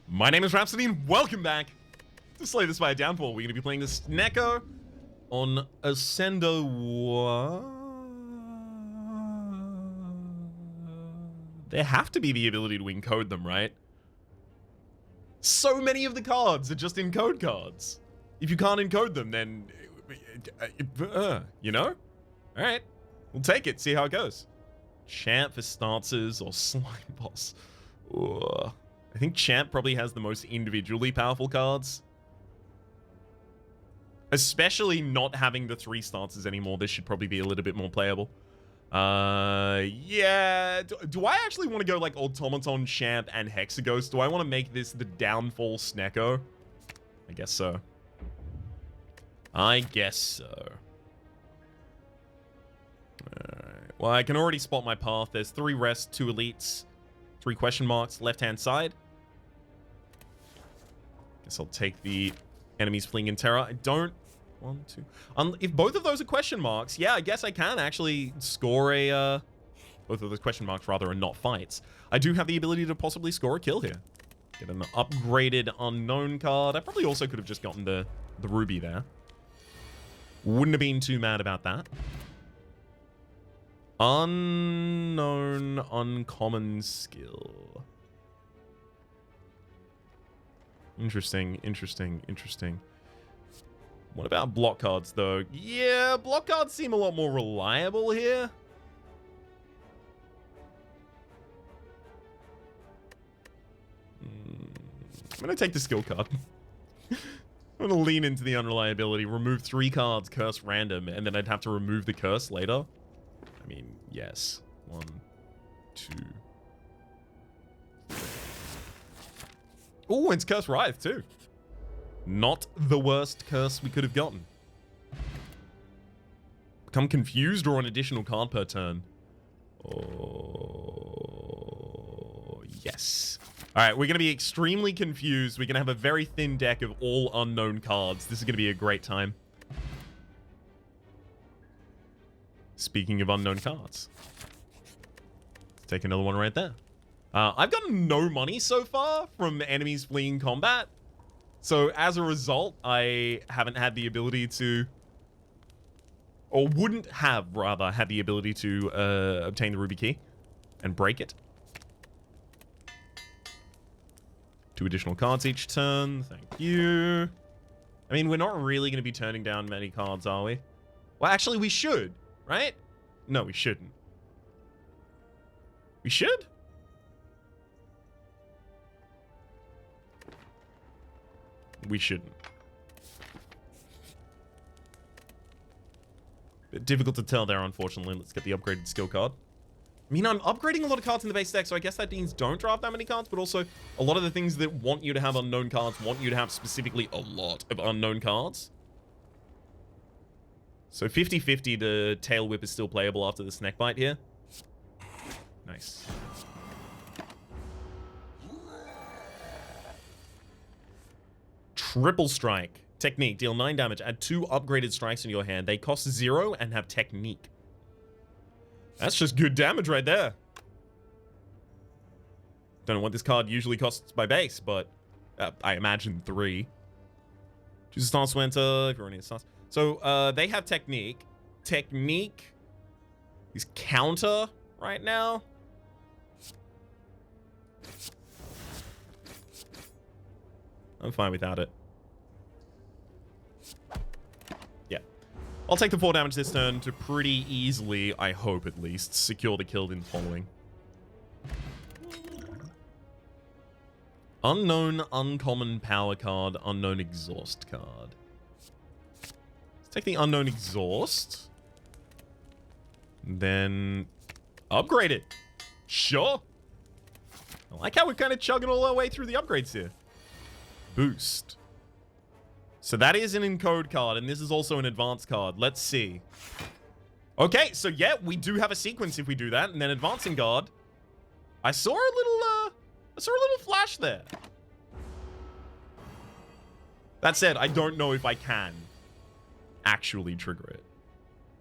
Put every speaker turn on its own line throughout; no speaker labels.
My name is Rhapsody, and welcome back to Slay the Spire Downfall. We're going to be playing the Snecko on Ascendo. There have to be the ability to encode them, right? So many of the cards are just encode cards. If you can't encode them, then... you know? Alright, we'll take it, see how it goes. Champ for stances or Slime Boss. Ugh. I think Champ probably has the most individually powerful cards. Especially not having the 3 stances anymore, this should probably be a little bit more playable. Yeah. Do I actually want to go like Automaton, Champ, and Hexaghost? Do I want to make this the Downfall Snecko? I guess so. I guess so. Alright. Well, I can already spot my path. There's 3 rests, 2 elites, 3 question marks, left-hand side. Guess I'll take the enemies fleeing in terror. I don't... 1, 2... if both of those are question marks, yeah, I guess I can actually score a... both of those question marks, rather, are not fights. I do have the ability to possibly score a kill here. Get an upgraded unknown card. I probably also could have just gotten the ruby there. Wouldn't have been too mad about that. Unknown, uncommon skill. Interesting, interesting, interesting. What about block cards, though? Yeah, block cards seem a lot more reliable here. I'm going to take the skill card. I'm going to lean into the unreliability, remove 3 cards, curse random, and then I'd have to remove the curse later. I mean, yes. 1, 2... Oh, it's Curse Writhe, too. Not the worst curse we could have gotten. Become confused, draw an additional card per turn. Oh, yes. Alright, we're going to be extremely confused. We're going to have a very thin deck of all unknown cards. This is going to be a great time. Speaking of unknown cards. Let's take another one right there. I've gotten no money so far from enemies fleeing combat. So as a result, I haven't had the ability to... or wouldn't have, rather, had the ability to obtain the ruby key and break it. 2 additional cards each turn. Thank you. I mean, we're not really going to be turning down many cards, are we? Well, actually, we should, right? No, we shouldn't. We should? We shouldn't. Bit difficult to tell there, unfortunately. Let's get the upgraded skill card. I mean, I'm upgrading a lot of cards in the base deck, so I guess that means don't draft that many cards, but also a lot of the things that want you to have unknown cards want you to have specifically a lot of unknown cards. So 50-50, the Tail Whip is still playable after the Snake Bite here. Nice. Triple Strike. Technique. Deal 9 damage. Add 2 upgraded strikes in your hand. They cost 0 and have Technique. That's just good damage right there. Don't know what this card usually costs by base, but I imagine 3. Choose a stance winter if you're running a stance. So they have Technique. Technique is counter right now. I'm fine without it. Yeah. I'll take the 4 damage this turn to pretty easily, I hope at least, secure the kill in the following. Unknown uncommon power card, unknown exhaust card. Let's take the unknown exhaust. Then upgrade it. Sure. I like how we're kind of chugging all our way through the upgrades here. Boost. So that is an encode card, and this is also an advanced card. Let's see. Okay, so yeah, we do have a sequence if we do that, and then advancing guard. I saw a little flash there. That said, I don't know if I can actually trigger it.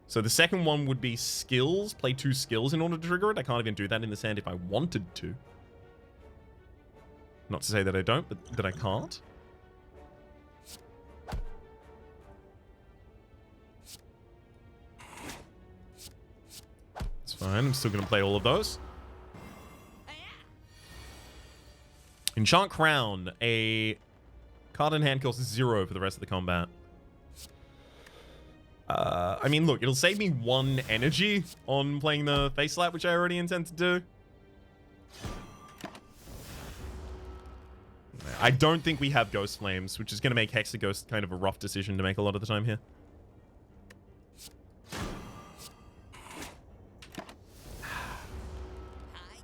So the second one would be skills. Play 2 skills in order to trigger it. I can't even do that in this hand if I wanted to. Not to say that I don't, but that I can't. It's fine. I'm still going to play all of those. Enchant Crown. A card in hand costs 0 for the rest of the combat. I mean, look, it'll save me 1 energy on playing the face slap, which I already intend to do. I don't think we have Ghost Flames, which is going to make Hexaghost kind of a rough decision to make a lot of the time here.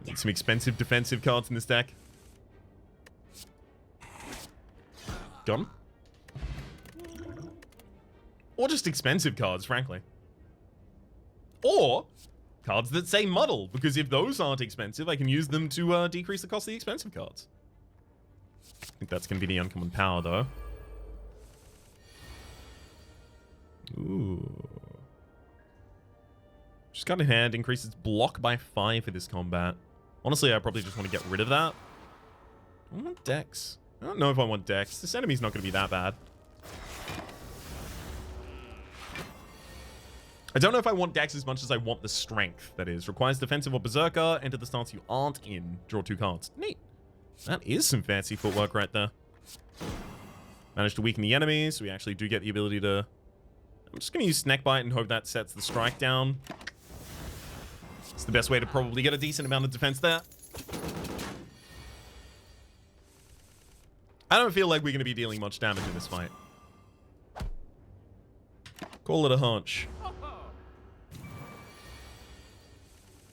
Need some expensive defensive cards in this deck. Got 'em. Or just expensive cards, frankly. Or cards that say muddle, because if those aren't expensive, I can use them to decrease the cost of the expensive cards. I think that's going to be the uncommon power, though. Ooh. Just got in hand, increases block by 5 for this combat. Honestly, I probably just want to get rid of that. I want Dex. I don't know if I want Dex. This enemy's not going to be that bad. I don't know if I want Dex as much as I want the Strength, that is. Requires Defensive or Berserker. Enter the stance you aren't in. Draw 2 cards. Neat. That is some fancy footwork right there. Managed to weaken the enemies, so we actually do get the ability to... I'm just going to use Snake Bite and hope that sets the strike down. It's the best way to probably get a decent amount of defense there. I don't feel like we're going to be dealing much damage in this fight. Call it a hunch.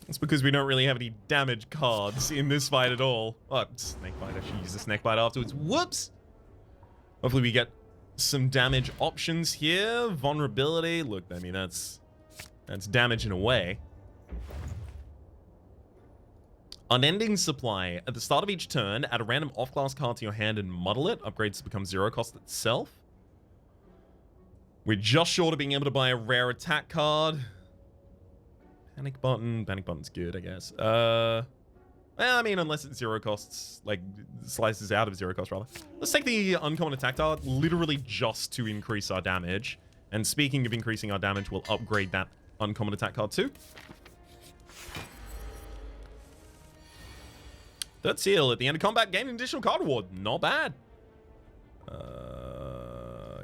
It's because we don't really have any damage cards in this fight at all. Oh, Snake Bite. I should use the Snake Bite afterwards. Whoops! Hopefully we get some damage options here. Vulnerability. Look, I mean, that's damage in a way. Unending Supply. At the start of each turn, add a random off-class card to your hand and muddle it. Upgrades to become 0 cost itself. We're just short of being able to buy a rare attack card. Panic Button. Panic Button's good, I guess. Well, I mean, unless it's 0 costs, like, slices out of 0 cost, rather. Let's take the uncommon attack card, literally just to increase our damage. And speaking of increasing our damage, we'll upgrade that uncommon attack card too. Third seal. At the end of combat, gain an additional card reward. Not bad.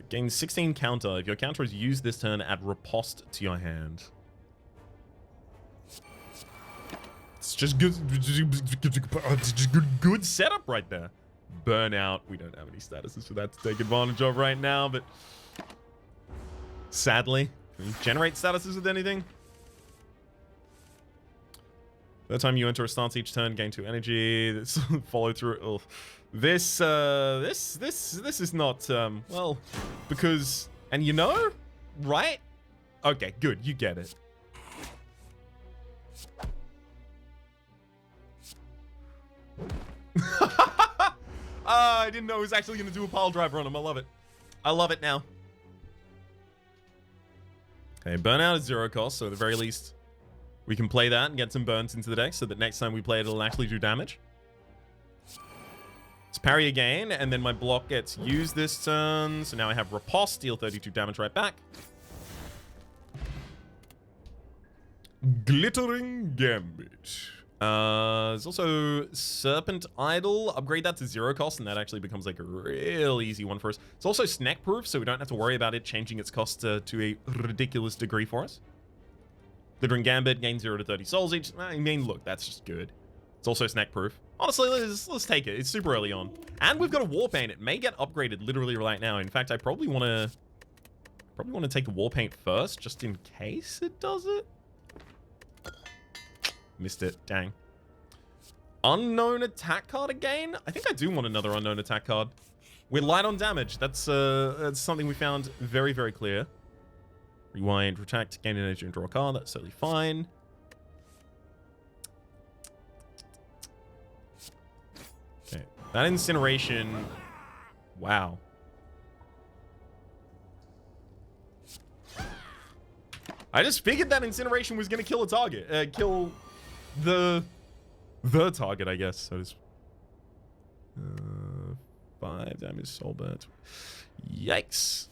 Gain 16 counter. If your counter is used this turn, add Riposte to your hand. It's just good setup right there. Burnout. We don't have any statuses for that to take advantage of right now, but sadly, can we generate statuses with anything? By the time you enter a stance each turn, gain 2 energy. This follow through. Oh, this is not well, because, and you know, right? Okay, good. You get it. I didn't know it was actually going to do a pile driver on him. I love it. I love it now. Okay, Burnout is 0 cost, so at the very least, we can play that and get some burns into the deck so that next time we play it, it'll actually do damage. Let's parry again, and then my block gets used this turn. So now I have Riposte, deal 32 damage right back. Glittering Gambit. There's also Serpent Idol. Upgrade that to 0 cost, and that actually becomes like a real easy one for us. It's also snack proof, so we don't have to worry about it changing its cost to a ridiculous degree for us. Glittering Gambit, gain 0 to 30 souls each. I mean, look, that's just good. It's also snack proof. Honestly, let's take it. It's super early on. And we've got a Warpaint. It may get upgraded literally right now. In fact, I probably want to take a Warpaint first, just in case it does it. Missed it. Dang. Unknown attack card again? I think I do want another unknown attack card. We're light on damage. That's something we found very, very clear. Rewind, retract, gain energy, and draw a card. That's totally fine. Okay. That incineration. Wow. I just figured that incineration was going to kill a target. Kill the target, I guess. So 5 damage, Soulbird. Yikes.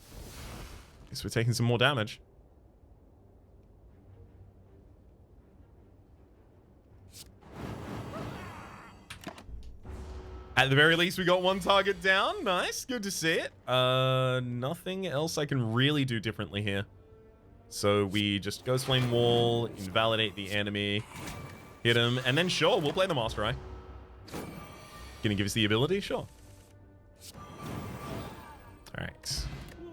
Guess we're taking some more damage. At the very least, we got one target down. Nice. Good to see it. Nothing else I can really do differently here. So we just Ghost Flame Wall, invalidate the enemy, hit him, and then sure, we'll play the Master Eye. Gonna give us the ability? Sure. Alright.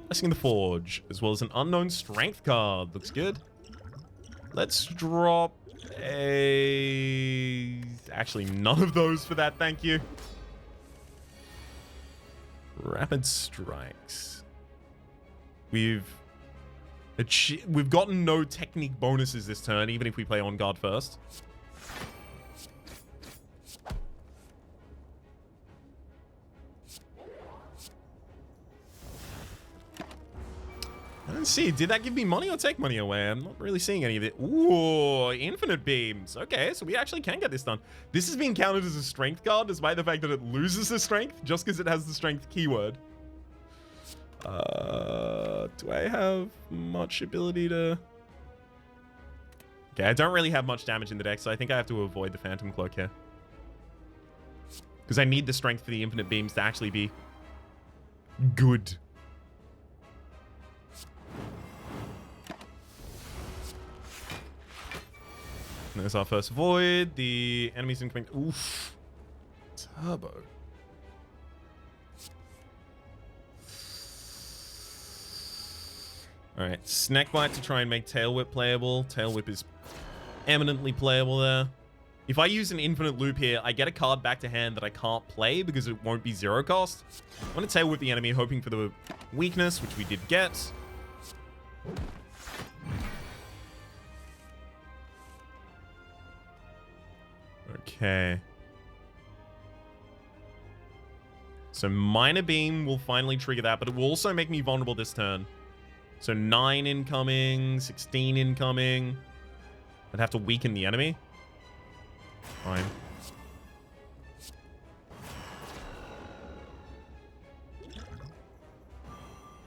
Blessing the Forge, as well as an Unknown Strength card. Looks good. Let's drop a... Actually, none of those for that, thank you. Rapid Strikes. We've gotten no technique bonuses this turn, even if we play on guard first. I don't see. Did that give me money or take money away? I'm not really seeing any of it. Ooh, infinite beams. Okay, so we actually can get this done. This is being counted as a strength card, despite the fact that it loses the strength, just because it has the strength keyword. Do I have much ability to... Okay, I don't really have much damage in the deck, so I think I have to avoid the Phantom Cloak here. Because I need the strength for the infinite beams to actually be good. There's our first void. The enemy's incoming. Oof. Turbo. Alright, Snack Bite to try and make Tail Whip playable. Tail Whip is eminently playable there. If I use an infinite loop here, I get a card back to hand that I can't play because it won't be 0 cost. I'm going to Tail Whip the enemy, hoping for the weakness, which we did get. Okay. So Minor Beam will finally trigger that, but it will also make me vulnerable this turn. So 9 incoming, 16 incoming. I'd have to weaken the enemy. Fine.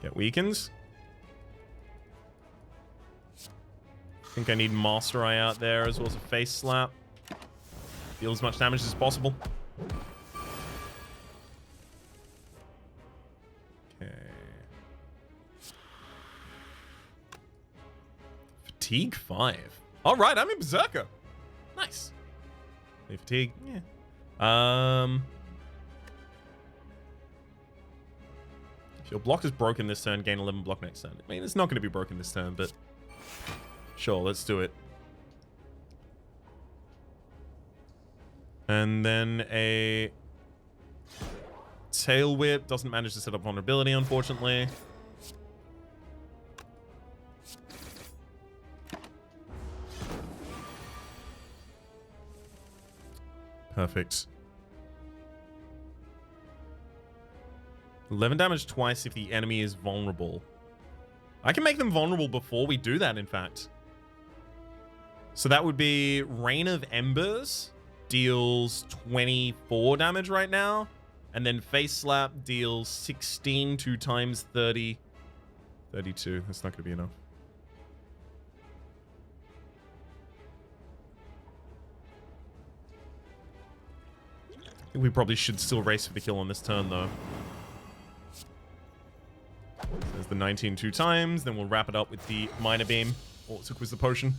Get weakens. I think I need Master Eye out there as well as a Face Slap. Deal as much damage as possible. Okay. Fatigue 5. All right, I'm in Berserker. Nice. Fatigue, yeah. If your block is broken this turn, gain 11 block next turn. I mean, it's not going to be broken this turn, but sure, let's do it. And then a Tail Whip. Doesn't manage to set up vulnerability, unfortunately. Perfect. 11 damage twice if the enemy is vulnerable. I can make them vulnerable before we do that, in fact. So that would be Rain of Embers. Deals 24 damage right now. And then Face Slap deals 16 2 times 30. 32. That's not going to be enough. I think we probably should still race for the kill on this turn, though. There's the 19 2 times. Then we'll wrap it up with the Minor Beam. All it took was the potion.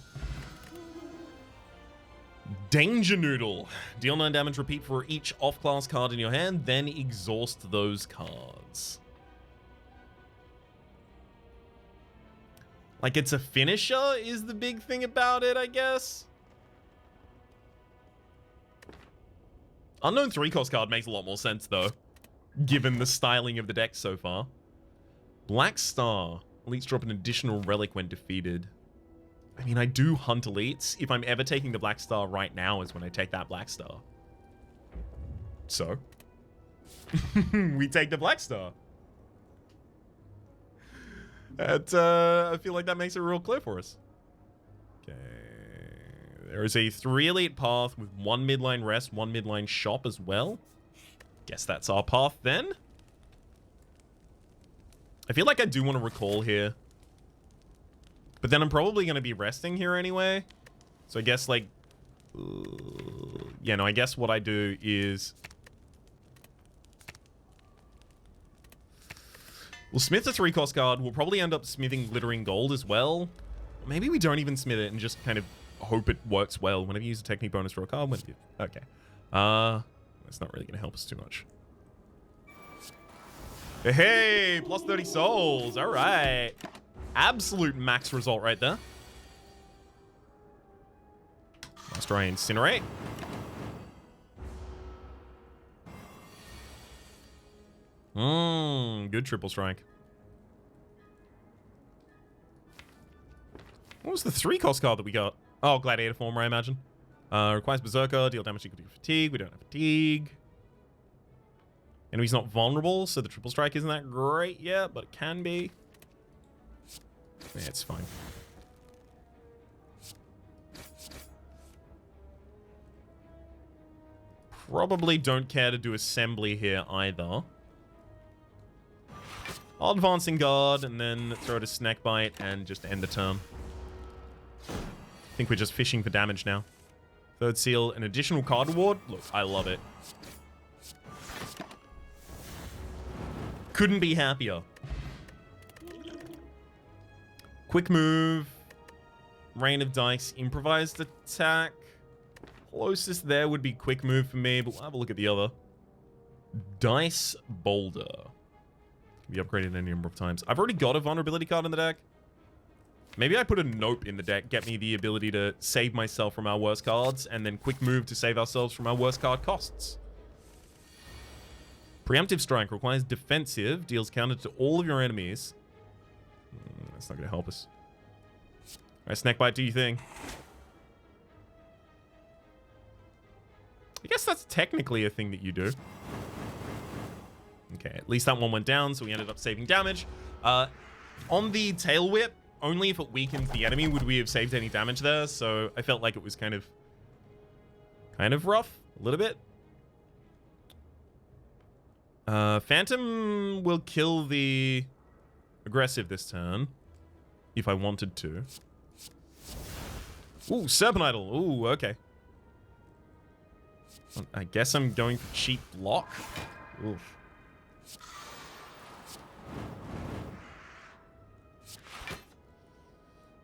Danger Noodle. Deal 9 damage, repeat for each off-class card in your hand, then exhaust those cards. Like, it's a finisher is the big thing about it, I guess. Unknown 3-cost card makes a lot more sense, though, given the styling of the deck so far. Black Star. Elites drop an additional relic when defeated. I mean, I do hunt elites. If I'm ever taking the Black Star right now is when I take that Black Star. So, we take the Black Star. I feel like that makes it real clear for us. Okay. There is a 3 elite path with 1 midline rest, 1 midline shop as well. Guess that's our path then. I feel like I do want to recall here. But then I'm probably going to be resting here anyway. So I guess, like... yeah, no, I guess what I do is... we'll smith the 3-cost card. We'll probably end up smithing glittering gold as well. Maybe we don't even smith it and just kind of hope it works well. Whenever you use a technique bonus for a card, okay. That's not really going to help us too much. Hey, plus 30 souls. All right. Absolute max result right there. Let's try Incinerate. Good triple strike. What was the 3-cost card that we got? Oh, Gladiator Former, I imagine. Requires Berserker, deal damage equal to fatigue. We don't have fatigue. Enemy's not vulnerable, so the triple strike isn't that great yet, but it can be. Yeah, it's fine. Probably don't care to do Assembly here either. I'll advance in guard and then throw it a Snack Bite and just end the turn. I think we're just fishing for damage now. Third seal, an additional card reward. Look, I love it. Couldn't be happier. Quick move. Rain of Dice, improvised attack. Closest there would be quick move for me, but we'll have a look at the other. Dice Boulder. Can be upgraded any number of times. I've already got a vulnerability card in the deck. Maybe I put a Nope in the deck, get me the ability to save myself from our worst cards, and then quick move to save ourselves from our worst card costs. Preemptive Strike requires defensive, deals counter to all of your enemies. That's not going to help us. Alright, Snack Bite, do your thing. I guess that's technically a thing that you do. Okay, at least that one went down, so we ended up saving damage. On the Tail Whip, only if it weakens the enemy would we have saved any damage there, so I felt like it was kind of rough, a little bit. Phantom will kill the aggressive this turn, if I wanted to. Ooh, Serpent Idol. Ooh, okay. I guess I'm going for cheap block. Oof.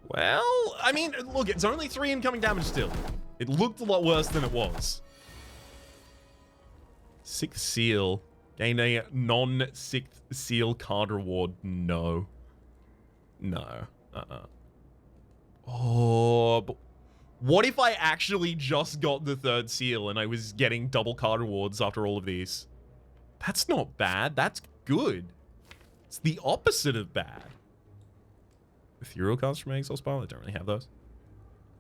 Well, I mean, look, it's only 3 incoming damage still. It looked a lot worse than it was. 6th seal. Gain a non-6th seal card reward. No. No. Oh, but what if I actually just got the 3rd seal and I was getting double card rewards after all of these? That's not bad. That's good. It's the opposite of bad. Ethereal cards from Exile Spire? I don't really have those.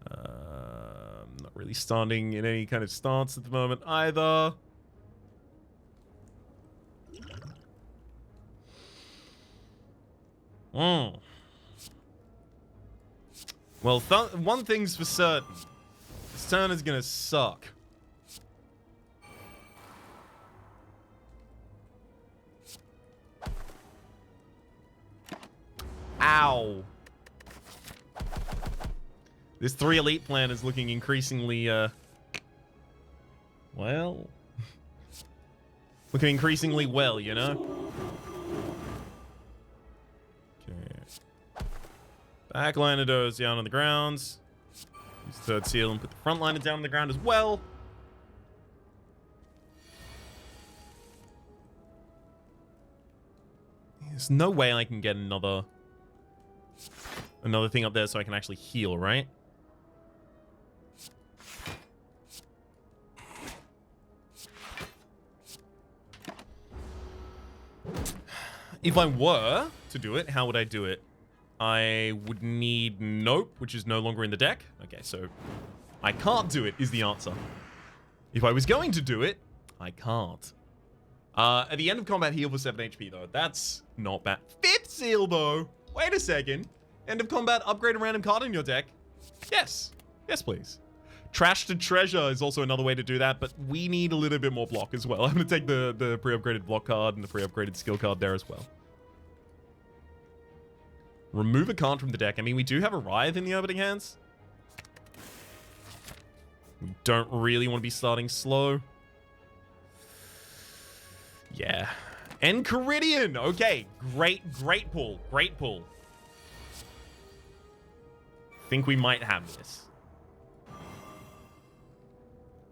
Not really standing in any kind of stance at the moment either. Well, one thing's for certain. This turn is gonna suck. Ow. This 3 elite plan is looking increasingly, well... looking increasingly well, you know? Okay. Backliner does down on the grounds. Use 3rd seal and put the front liner down on the ground as well. There's no way I can get another thing up there so I can actually heal, right? If I were to do it, how would I do it? I would need Nope, which is no longer in the deck. Okay, so I can't do it is the answer. If I was going to do it, I can't. At the end of combat, heal for 7 HP, though. That's not bad. 5th seal, though. Wait a second. End of combat, upgrade a random card in your deck. Yes. Yes, please. Trash to treasure is also another way to do that, but we need a little bit more block as well. I'm going to take the pre-upgraded block card and the pre-upgraded skill card there as well. Remove a card from the deck. I mean, we do have a Writhe in the opening hands. We don't really want to be starting slow. Yeah. Enchiridion! Okay, great pull. Great pull. Think we might have this.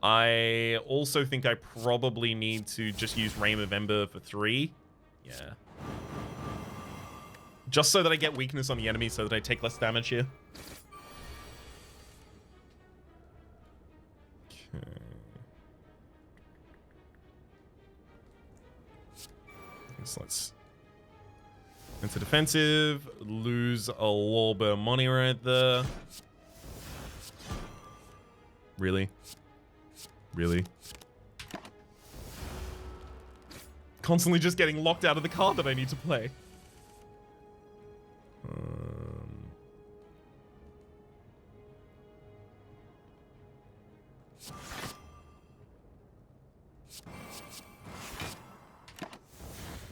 I also think I probably need to just use Reign of Ember for 3. Yeah. Just so that I get weakness on the enemy so that I take less damage here. Okay. So let's into defensive, lose a little bit of money right there. Really? Really? Constantly just getting locked out of the card that I need to play.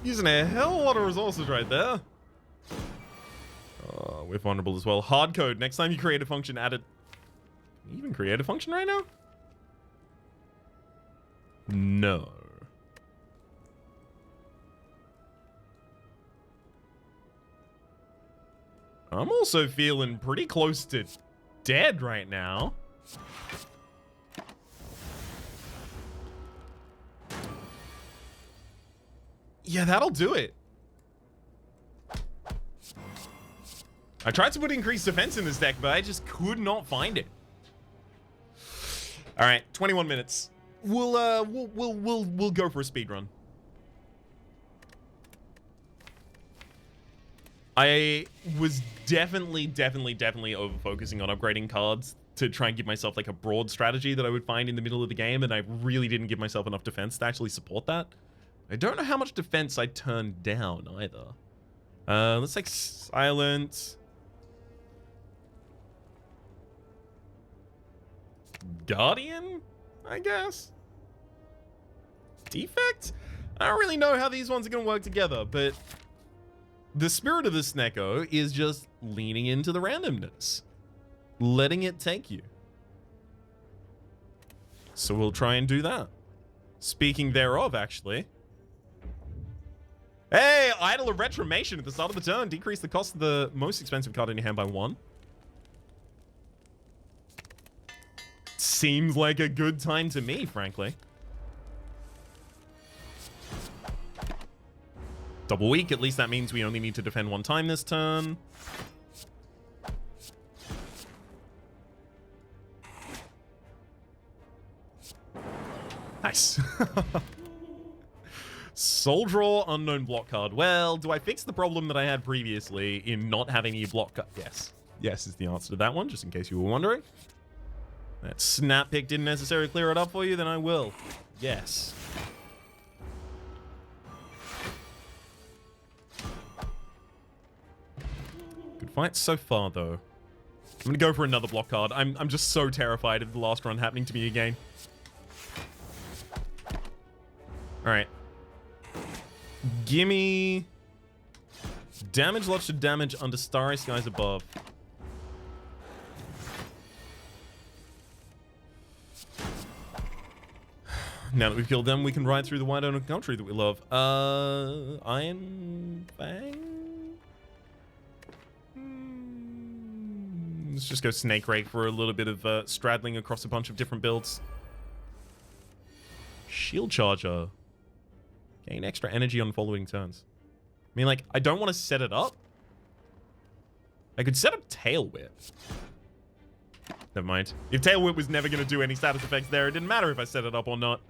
Using a hell of a lot of resources right there. We're vulnerable as well. Hard code. Next time you create a function, add it. Can you even create a function right now? No. I'm also feeling pretty close to dead right now. Yeah, that'll do it. I tried to put increased defense in this deck, but I just could not find it. All right, 21 minutes. We'll go for a speed run. I was definitely over focusing on upgrading cards to try and give myself like a broad strategy that I would find in the middle of the game, and I really didn't give myself enough defense to actually support that. I don't know how much defense I turned down either. Let's take Silent. Guardian, I guess. Defect? I don't really know how these ones are going to work together, but the spirit of this Snecko is just leaning into the randomness. Letting it take you. So we'll try and do that. Speaking thereof, actually. Hey, Idol of Retromation at the start of the turn. Decrease the cost of the most expensive card in your hand by 1. Seems like a good time to me, frankly. Double weak, at least that means we only need to defend 1 time this turn. Nice. Soul Draw, unknown block card. Well, do I fix the problem that I had previously in not having any block card? Yes. Yes is the answer to that one, just in case you were wondering. That snap pick didn't necessarily clear it up for you, then I will. Yes. Good fight so far, though. I'm gonna go for another block card. I'm just so terrified of the last run happening to me again. Alright. Gimme damage lots to damage under starry skies above. Now that we've killed them, we can ride through the wide open country that we love. Iron Fang? Let's just go Snake Rake for a little bit of straddling across a bunch of different builds. Shield Charger. Gain extra energy on following turns. I mean, like, I don't want to set it up. I could set up Tail Whip. Never mind. If Tail Whip was never going to do any status effects there, it didn't matter if I set it up or not.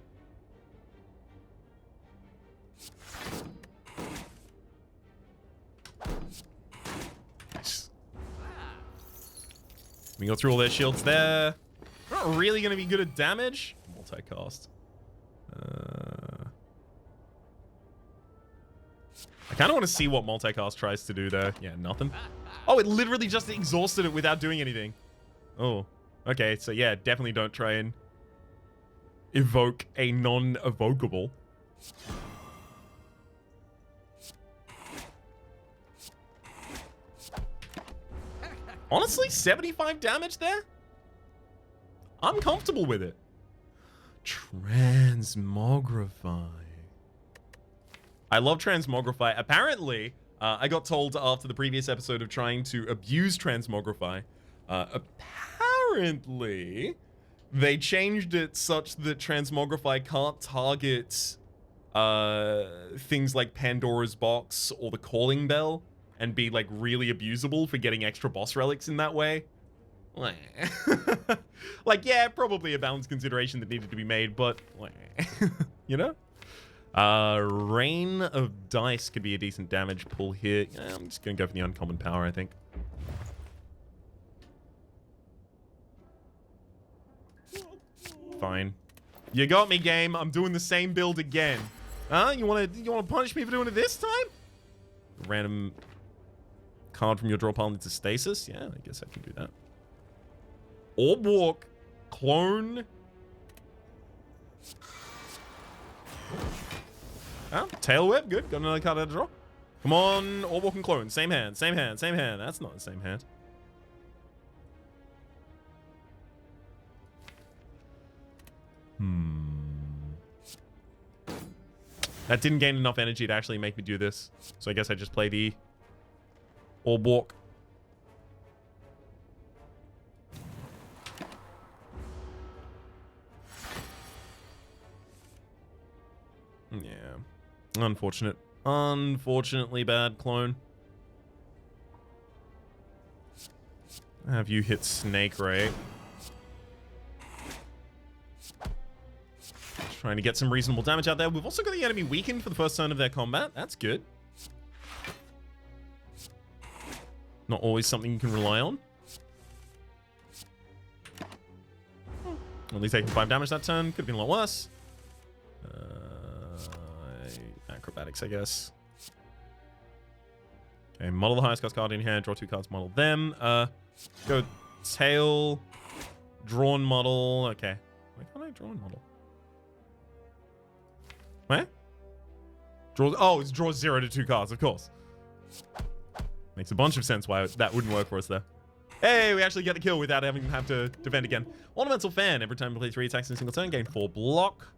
Nice. We go through all their shields there. Not really going to be good at damage. Multicast. I kind of want to see what multicast tries to do there. Yeah, nothing. Oh, it literally just exhausted it without doing anything. Oh. Okay, so yeah, definitely don't try and evoke a non-evocable. Honestly, 75 damage there? I'm comfortable with it. Transmogrify. I love Transmogrify. Apparently, I got told after the previous episode of trying to abuse Transmogrify, apparently they changed it such that Transmogrify can't target things like Pandora's Box or the Calling Bell and be like really abusable for getting extra boss relics in that way. Like, yeah, probably a balanced consideration that needed to be made, but you know? Rain of Dice could be a decent damage pull here. Yeah, I'm just gonna go for the uncommon power, I think. Fine. You got me, game. I'm doing the same build again. Huh? You wanna punish me for doing it this time? Random card from your draw pile into stasis? Yeah, I guess I can do that. Orb Walk. Clone. Ah, Tail Whip. Good. Got another card out of draw. Come on. Orb Walk and Clone. Same hand. Same hand. Same hand. That's not the same hand. That didn't gain enough energy to actually make me do this. So I guess I just play the Orb Walk. Yeah. Unfortunate. Unfortunately bad, Clone. Have you hit Snake Ray? Trying to get some reasonable damage out there. We've also got the enemy weakened for the first turn of their combat. That's good. Not always something you can rely on. Only taking 5 damage that turn. Could have been a lot worse. Acrobatics, I guess. Okay, model the highest cost card in hand. Draw 2 cards, model them. Go tail. Drawn model. Okay. Why can't I draw a model? Where? Oh, it's draw 0 to 2 cards, of course. Makes a bunch of sense why that wouldn't work for us there. Hey, we actually get the kill without having to have to defend again. Ornamental Fan. Every time we play 3 attacks in a single turn, gain 4 block.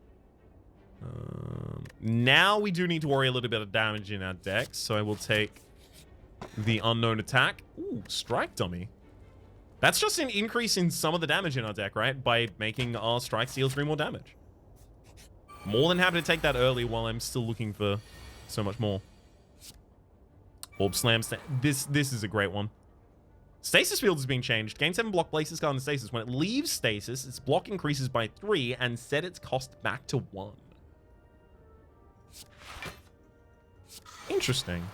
Now we do need to worry a little bit of damage in our deck, so I will take the Unknown Attack. Ooh, Strike Dummy. That's just an increase in some of the damage in our deck, right? By making our strikes deal 3 more damage. More than happy to take that early while I'm still looking for so much more. Orb Slam. This is a great one. Stasis Field is being changed. Gain 7 block, places card in stasis. When it leaves stasis, its block increases by 3 and set its cost back to 1. Interesting.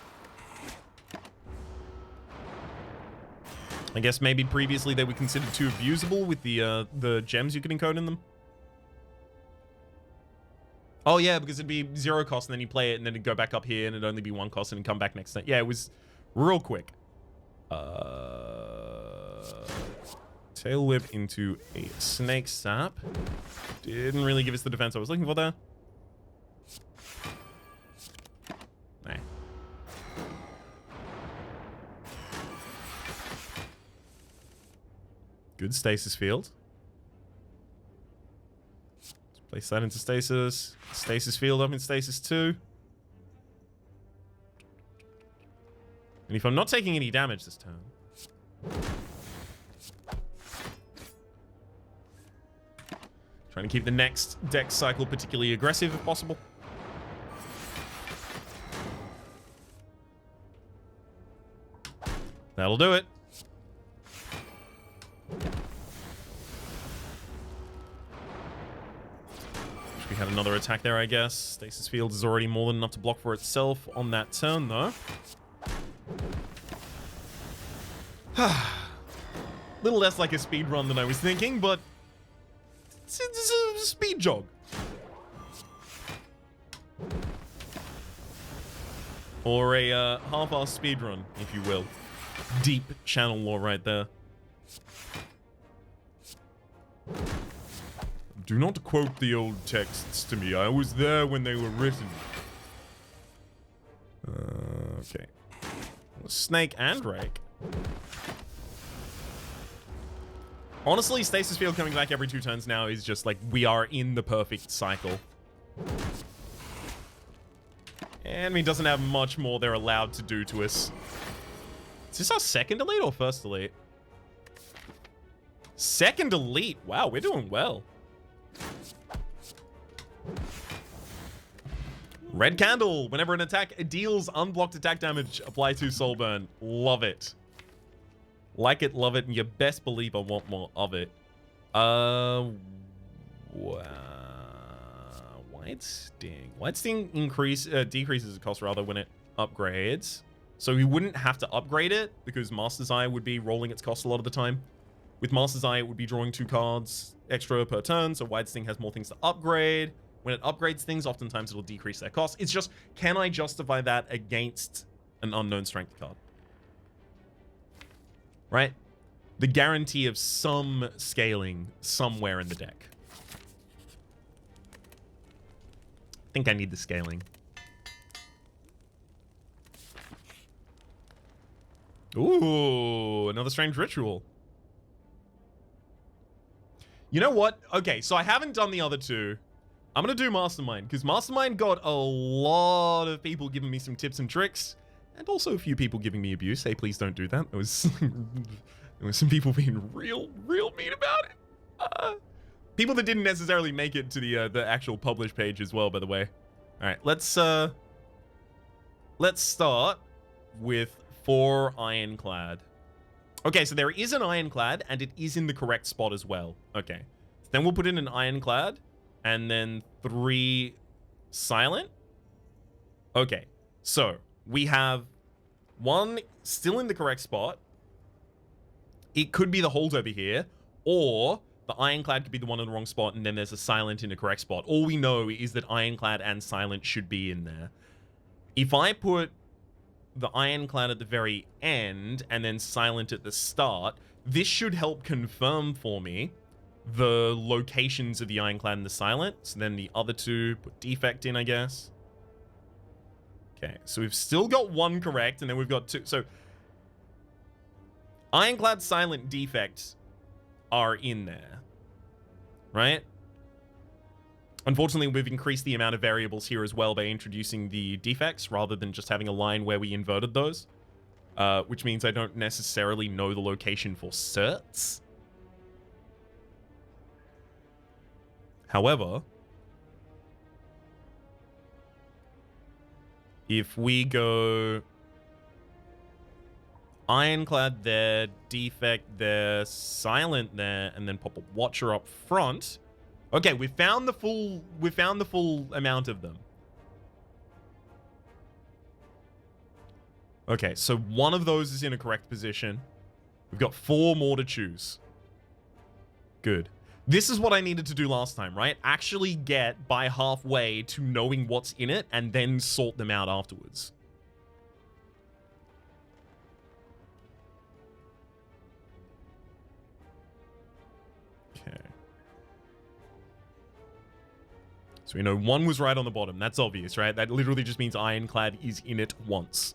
I guess maybe previously they were considered too abusable with the gems you could encode in them. Oh yeah, because it'd be 0 cost and then you play it and then it'd go back up here and it'd only be 1 cost and it'd come back next time. Yeah, it was real quick. Tail Whip into a Snake Sap. Didn't really give us the defense I was looking for there. Nah. Good Stasis Field. Let's place that into Stasis. Stasis Field up in Stasis 2. And if I'm not taking any damage this turn... Trying to keep the next deck cycle particularly aggressive if possible. That'll do it. We had another attack there, I guess. Stasis Field is already more than enough to block for itself on that turn, though. Little less like a speed run than I was thinking, but it's a speed jog. Or a half-ass speed run, if you will. Deep channel lore right there. Do not quote the old texts to me. I was there when they were written. Okay. Snake and Rake. Honestly, Stasis Field coming back every 2 turns now is just like, we are in the perfect cycle. Enemy doesn't have much more they're allowed to do to us. Is this our second elite or first elite? Second elite. Wow, we're doing well. Red candle. Whenever an attack deals unblocked attack damage, apply 2 soul burn. Love it. Like it, love it, and you best believe I want more of it. Wow. White Sting. White Sting decreases the cost rather when it upgrades. So we wouldn't have to upgrade it because Master's Eye would be rolling its cost a lot of the time. With Master's Eye, it would be drawing 2 cards extra per turn, so White Sting has more things to upgrade. When it upgrades things, oftentimes it'll decrease their cost. It's just, can I justify that against an unknown strength card? Right? The guarantee of some scaling somewhere in the deck. I think I need the scaling. Ooh, another strange ritual. You know what? Okay, so I haven't done the other 2. I'm going to do Mastermind, because Mastermind got a lot of people giving me some tips and tricks, and also a few people giving me abuse. Hey, please don't do that. There was some people being real mean about it. People that didn't necessarily make it to the actual published page as well, by the way. All right, let's start with 4 Ironclad. Okay, so there is an Ironclad, and it is in the correct spot as well. Okay, so then we'll put in an Ironclad, and then 3 Silent. Okay, so we have 1 still in the correct spot. It could be the holdover here, or the Ironclad could be the one in the wrong spot, and then there's a Silent in the correct spot. All we know is that Ironclad and Silent should be in there. If I put the Ironclad at the very end, and then Silent at the start, this should help confirm for me the locations of the Ironclad and the Silent. So then the other 2, put Defect in, I guess. Okay, so we've still got 1 correct, and then we've got 2. So Ironclad, Silent, Defect are in there, right? Unfortunately, we've increased the amount of variables here as well by introducing the defects rather than just having a line where we inverted those, which means I don't necessarily know the location for certs. However, if we go Ironclad there, Defect there, Silent there, and then pop a Watcher up front. Okay, we found the full amount of them. Okay, so 1 of those is in a correct position. We've got 4 more to choose. Good. This is what I needed to do last time, right? Actually get by halfway to knowing what's in it and then sort them out afterwards. Okay. So we know 1 was right on the bottom. That's obvious, right? That literally just means Ironclad is in it once.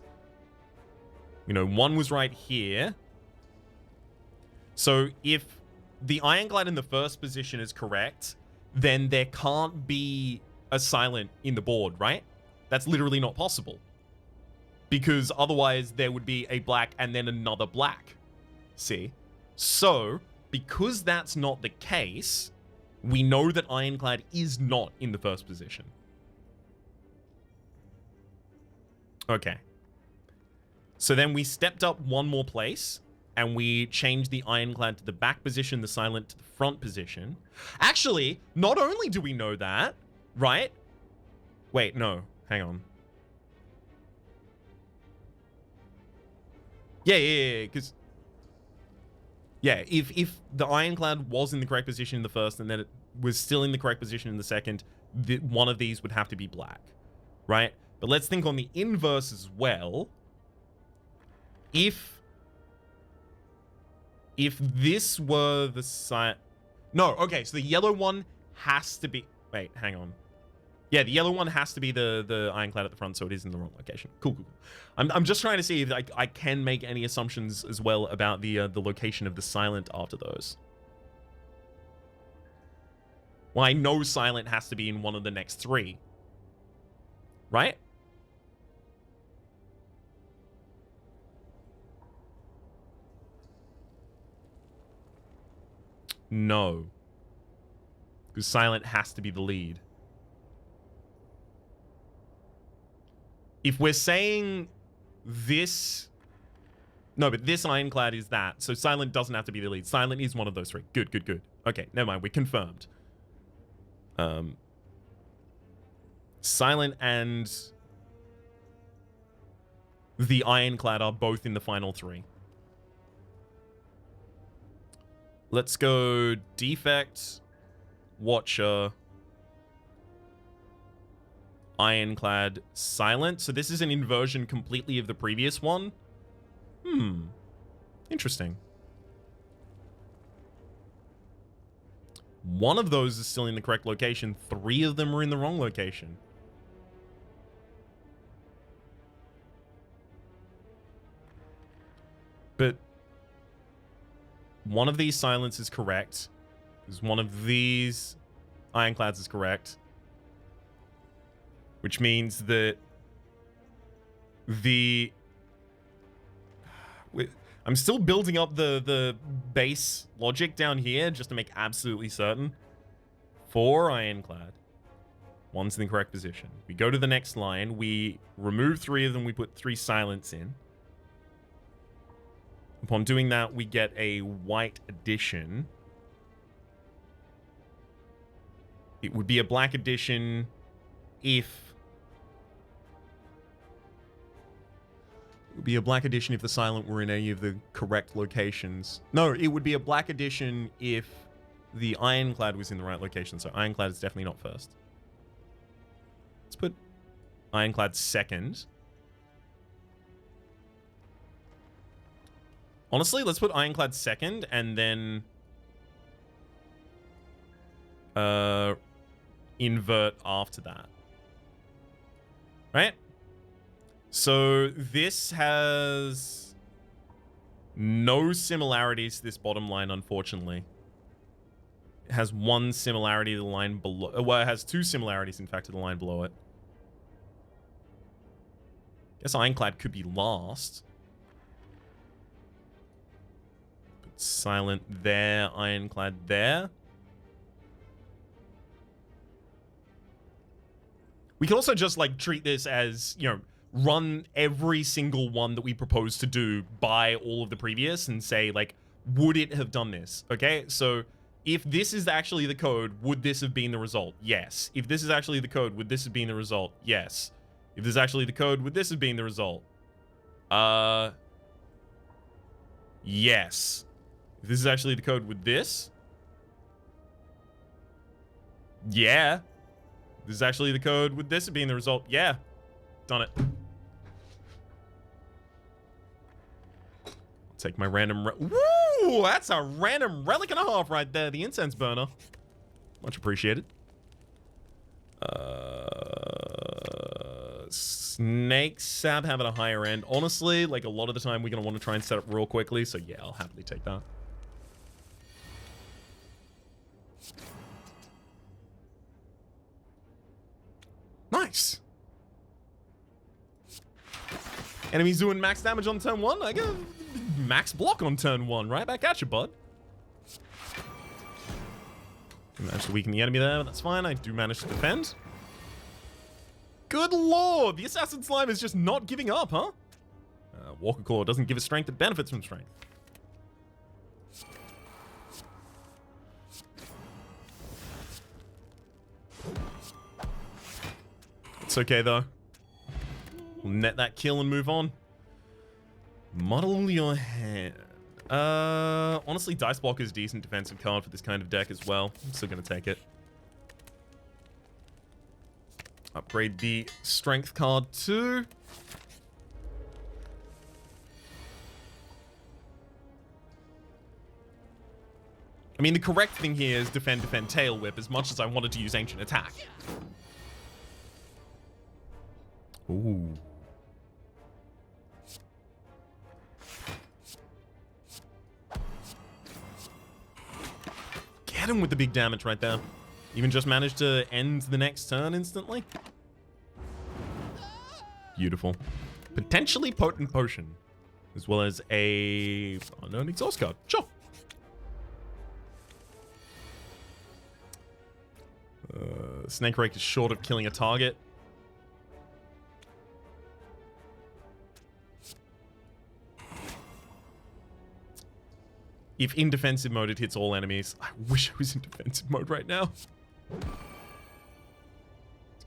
We know 1 was right here. So if the Ironclad in the first position is correct, then there can't be a Silent in the board, right? That's literally not possible. Because otherwise there would be a black and then another black. See? So, because that's not the case, we know that Ironclad is not in the first position. Okay. So then we stepped up 1 more place, and we changed the Ironclad to the back position, the Silent to the front position. Actually, not only do we know that, right? Wait, no. Hang on. Yeah, because... Yeah, if the Ironclad was in the correct position in the first and then it was still in the correct position in the second, one of these would have to be black, right? But let's think on the inverse as well. If this were the No, okay, so the yellow one has to be... Wait, hang on. Yeah, the yellow one has to be the ironclad at the front, so it is in the wrong location. Cool, cool, cool. I'm just trying to see if I can make any assumptions as well about the location of the silent after those. Well, I know silent has to be in one of the next 3. Right? No. Because silent has to be the lead. If we're saying this... No, but this ironclad is that. So silent doesn't have to be the lead. Silent is one of those 3. Good, good, good. Okay, never mind. We're confirmed. Silent and the ironclad are both in the final 3. Let's go defect, watcher, ironclad, silent. So this is an inversion completely of the previous one. Interesting. One of those is still in the correct location. 3 of them are in the wrong location. But one of these silence is correct. Because one of these ironclads is correct. Which means that the... I'm still building up the base logic down here just to make absolutely certain. 4 ironclad. 1's in the correct position. We go to the next line. We remove 3 of them. We put 3 silence in. Upon doing that, we get a white addition. It would be a black addition if... It would be a black addition if the silent were in any of the correct locations. No, it would be a black addition if the ironclad was in the right location. So ironclad is definitely not first. Let's put ironclad second. Honestly, let's put ironclad second and then invert after that. Right? So this has no similarities to this bottom line, unfortunately. It has 1 similarity to the line below. Well, it has 2 similarities, in fact, to the line below it. Guess ironclad could be last. Put silent there, ironclad there. We can also just, like, treat this as, you know, run every single one that we propose to do by all of the previous and say, like, would it have done this? Okay, so if this is actually the code, would this have been the result? Yes. If this is actually the code, would this have been the result? Yes. If this is actually the code, would this have been the result? Yes. If this is actually the code, would this? Yeah. If this is actually the code, would this have been the result? Yeah. Done it. Take my random... Woo! That's a random relic and a half right there. The incense burner. Much appreciated. Snake sap have at a higher end. Honestly, like, a lot of the time we're going to want to try and set up real quickly. So, yeah, I'll happily take that. Nice. Enemies doing max damage on turn 1. I get max block on turn 1. Right back at you, bud. I managed to weaken the enemy there, but that's fine. I do manage to defend. Good lord! The Assassin Slime is just not giving up, huh? Walker Claw doesn't give us strength, it benefits from strength. It's okay, though. We'll net that kill and move on. Muddle your hand. Honestly, Dice Block is a decent defensive card for this kind of deck as well. I'm still going to take it. Upgrade the Strength card too. I mean, the correct thing here is defend, defend, tail whip, as much as I wanted to use ancient attack. Ooh. Get him with the big damage right there. Even just managed to end the next turn instantly. Beautiful. Potentially potent potion. As well as a unknown exhaust card. Sure. Snake Rake is short of killing a target. If in defensive mode, it hits all enemies. I wish I was in defensive mode right now. It's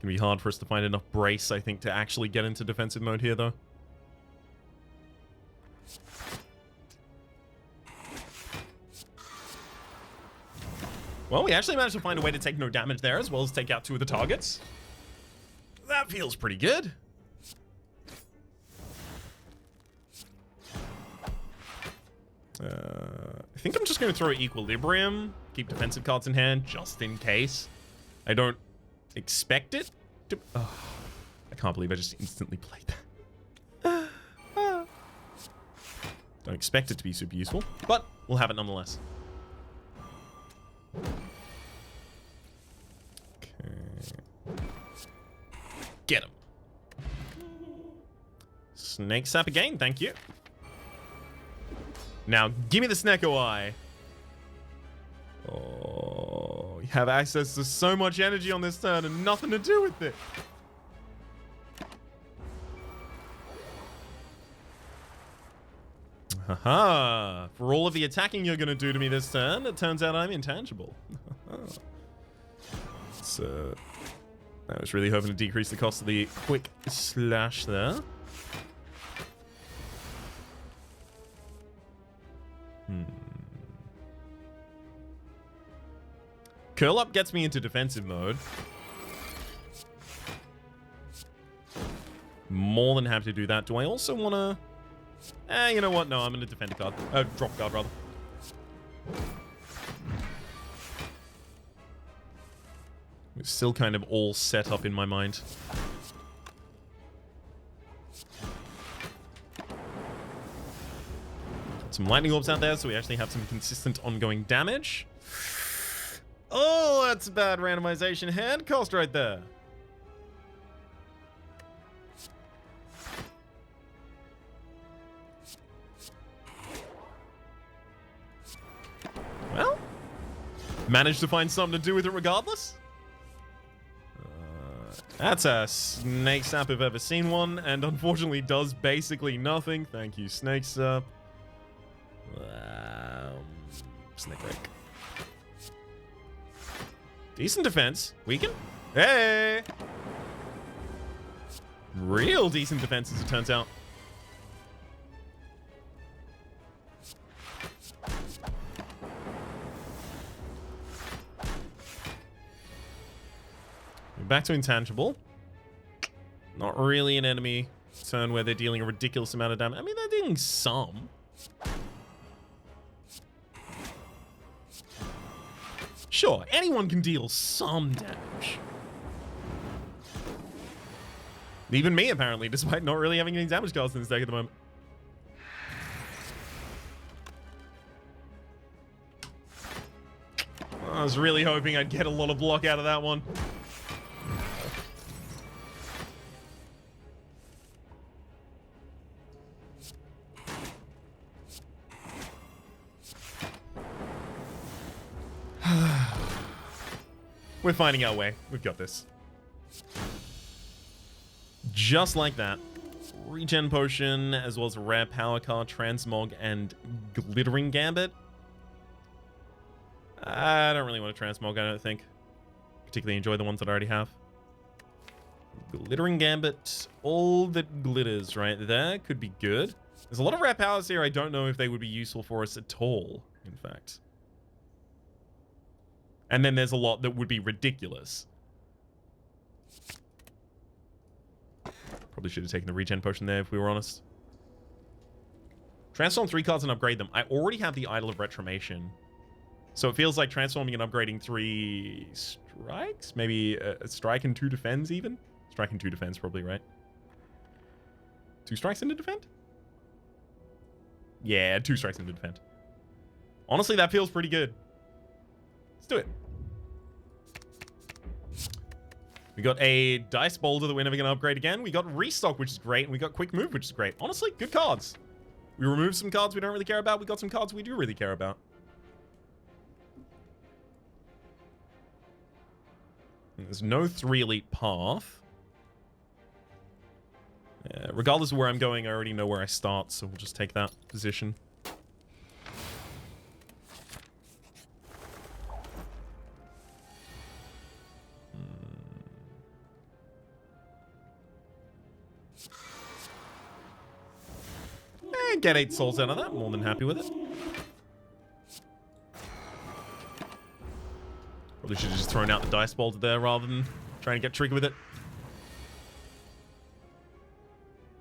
going to be hard for us to find enough brace, I think, to actually get into defensive mode here, though. Well, we actually managed to find a way to take no damage there, as well as take out 2 of the targets. That feels pretty good. I think I'm just going to throw Equilibrium, keep defensive cards in hand, just in case. I don't expect it to... Oh, I can't believe I just instantly played that. Don't expect it to be super useful, but we'll have it nonetheless. Okay. Get him. Snake Sap again, thank you. Now, give me the Snecko Eye. Oh, you have access to so much energy on this turn and nothing to do with it. Haha. For all of the attacking you're going to do to me this turn, it turns out I'm intangible. So, I was really hoping to decrease the cost of the quick slash there. Curl Up gets me into defensive mode. More than happy to do that. Do I also want to... you know what? No, I'm going to defend a card. Drop card, rather. It's still kind of all set up in my mind. Some lightning orbs out there, so we actually have some consistent ongoing damage. Oh, that's a bad randomization hand cost right there. Well, managed to find something to do with it regardless. That's a Snake Sap if I've ever seen one, and unfortunately does basically nothing. Thank you, Snake Sap. Snake Rake. Decent defense. Weaken? Hey! Real decent defense, as it turns out. We're back to intangible. Not really an enemy turn where they're dealing a ridiculous amount of damage. I mean, they're dealing some. Sure, anyone can deal some damage. Even me, apparently, despite not really having any damage cards in this deck at the moment. I was really hoping I'd get a lot of block out of that one. We're finding our way. We've got this. Just like that. Regen Potion, as well as a rare power card, Transmog, and Glittering Gambit. I don't really want a Transmog, I don't think. Particularly enjoy the ones that I already have. Glittering Gambit, all that glitters right there, could be good. There's a lot of rare powers here. I don't know if they would be useful for us at all, in fact. And then there's a lot that would be ridiculous. Probably should have taken the regen potion there if we were honest. Transform 3 cards and upgrade them. I already have the Idol of Retromation. So it feels like transforming and upgrading 3 strikes? Maybe a strike and 2 defends even? Strike and 2 defends probably, right? 2 strikes into defend? Yeah, 2 strikes into defend. Honestly, that feels pretty good. Let's do it. We got a Dice Boulder that we're never going to upgrade again. We got Restock, which is great. And we got Quick Move, which is great. Honestly, good cards. We removed some cards we don't really care about. We got some cards we do really care about. There's no 3 elite path. Regardless of where I'm going, I already know where I start, so we'll just take that position. Get 8 souls out of that. More than happy with it. Probably should have just thrown out the Dice Boulder there rather than trying to get tricky with it.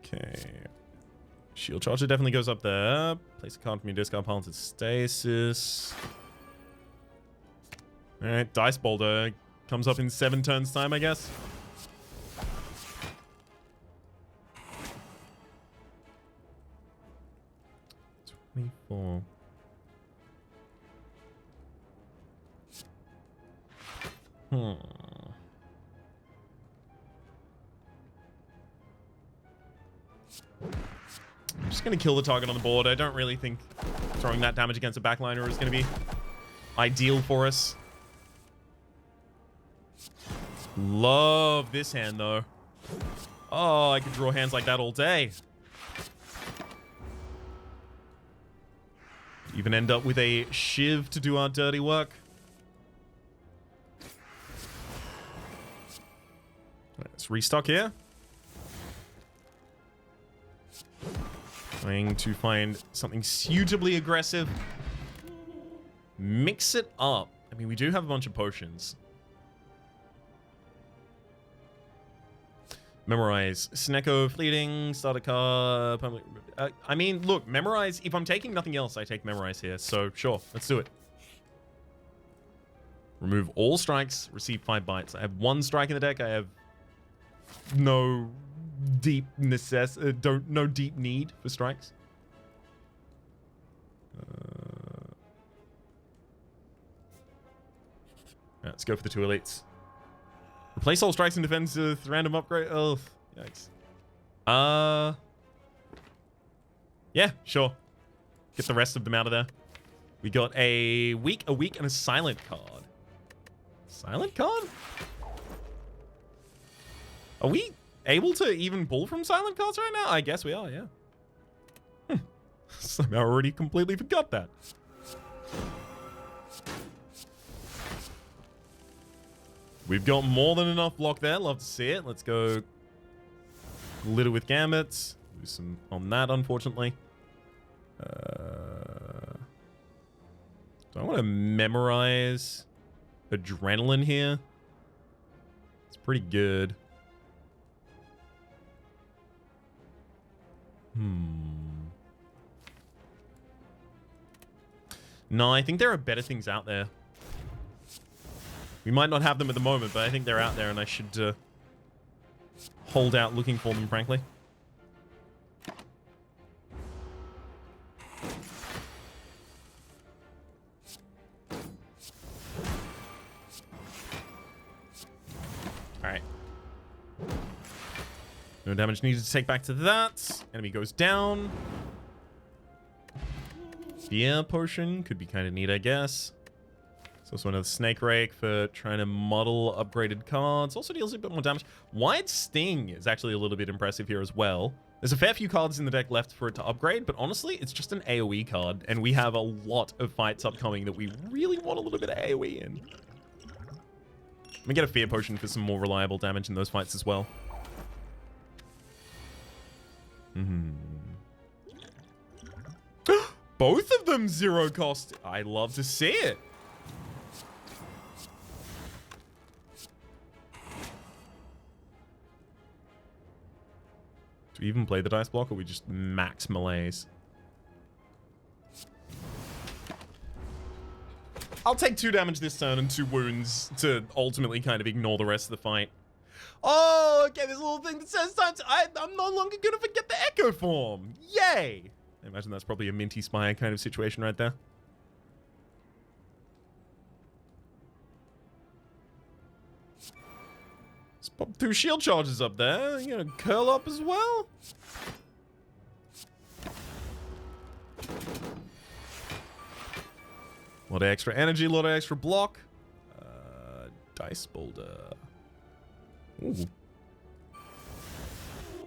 Okay. Shield Charger definitely goes up there. Place a card from your discard pile into stasis. Alright, Dice Boulder comes up in 7 turns time, I guess. I'm just going to kill the target on the board. I don't really think throwing that damage against a backliner is going to be ideal for us. Love this hand, though. Oh, I could draw hands like that all day. Even end up with a Shiv to do our dirty work. Let's restock here. Trying to find something suitably aggressive. Mix it up. I mean, we do have a bunch of potions. Memorize. Snecko, Fleeting, Starter Card. I mean, look, Memorize. If I'm taking nothing else, I take Memorize here. So, sure, let's do it. Remove all strikes, receive 5 bites. I have 1 strike in the deck. I have no deep no deep need for strikes. Let's go for the 2 elites. Replace all strikes and defense with random upgrade. Oh, yikes. Yeah, sure. Get the rest of them out of there. We got a weak, and a silent card. Silent card? Are we able to even pull from silent cards right now? I guess we are, yeah. Somehow already completely forgot that. We've got more than enough block there. Love to see it. Let's go Glitter with Gambits. Do some on that, unfortunately. Do I want to memorize Adrenaline here? It's pretty good. No, I think there are better things out there. We might not have them at the moment, but I think they're out there and I should hold out looking for them, frankly. Alright. No damage needed to take back to that. Enemy goes down. Fear Potion could be kind of neat, I guess. Also another Snake Rake for trying to model upgraded cards. Also deals a bit more damage. Wide Sting is actually a little bit impressive here as well. There's a fair few cards in the deck left for it to upgrade, but honestly, it's just an AoE card, and we have a lot of fights upcoming that we really want a little bit of AoE in. Let me get a Fear Potion for some more reliable damage in those fights as well. Both of them 0 cost. I love to see it. Do we even play the dice block, or we just max melees? I'll take 2 damage this turn and 2 wounds to ultimately kind of ignore the rest of the fight. Oh, okay, there's a little thing that says I'm no longer gonna forget the Echo form. Yay! I imagine that's probably a Minty Spire kind of situation right there. Let's pop 2 shield charges up there. You gonna curl up as well? A lot of extra energy, a lot of extra block. Dice boulder. Ooh.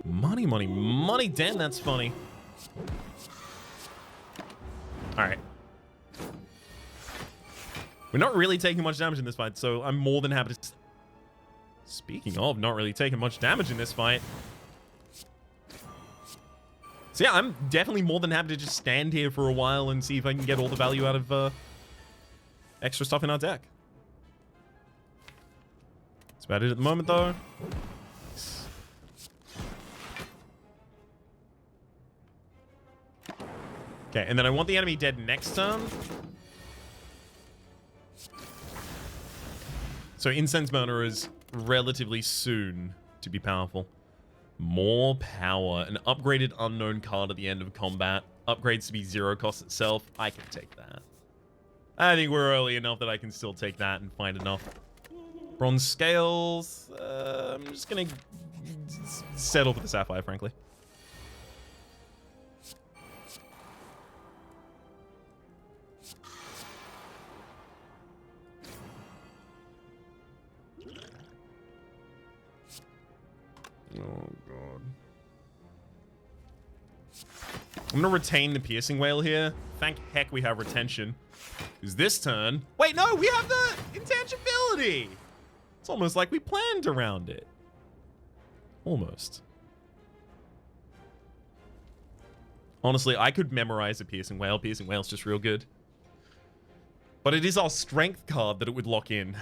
Money, money, money. Damn, that's funny. Alright. We're not really taking much damage in this fight, so I'm more than happy to... Speaking of not really taking much damage in this fight. So yeah, I'm definitely more than happy to just stand here for a while and see if I can get all the value out of extra stuff in our deck. That's about it at the moment, though. Okay, and then I want the enemy dead next turn. So Incense Burner is relatively soon to be powerful. More power. An upgraded unknown card at the end of combat. Upgrades to be 0 cost itself. I can take that. I think we're early enough that I can still take that and find enough. Bronze Scales. I'm just going to settle for the Sapphire, frankly. Oh, God. I'm going to retain the Piercing Wail here. Thank heck we have retention. Because this turn... Wait, no! We have the intangibility! It's almost like we planned around it. Almost. Honestly, I could memorize a Piercing Wail. Piercing Wail's just real good. But it is our strength card that it would lock in.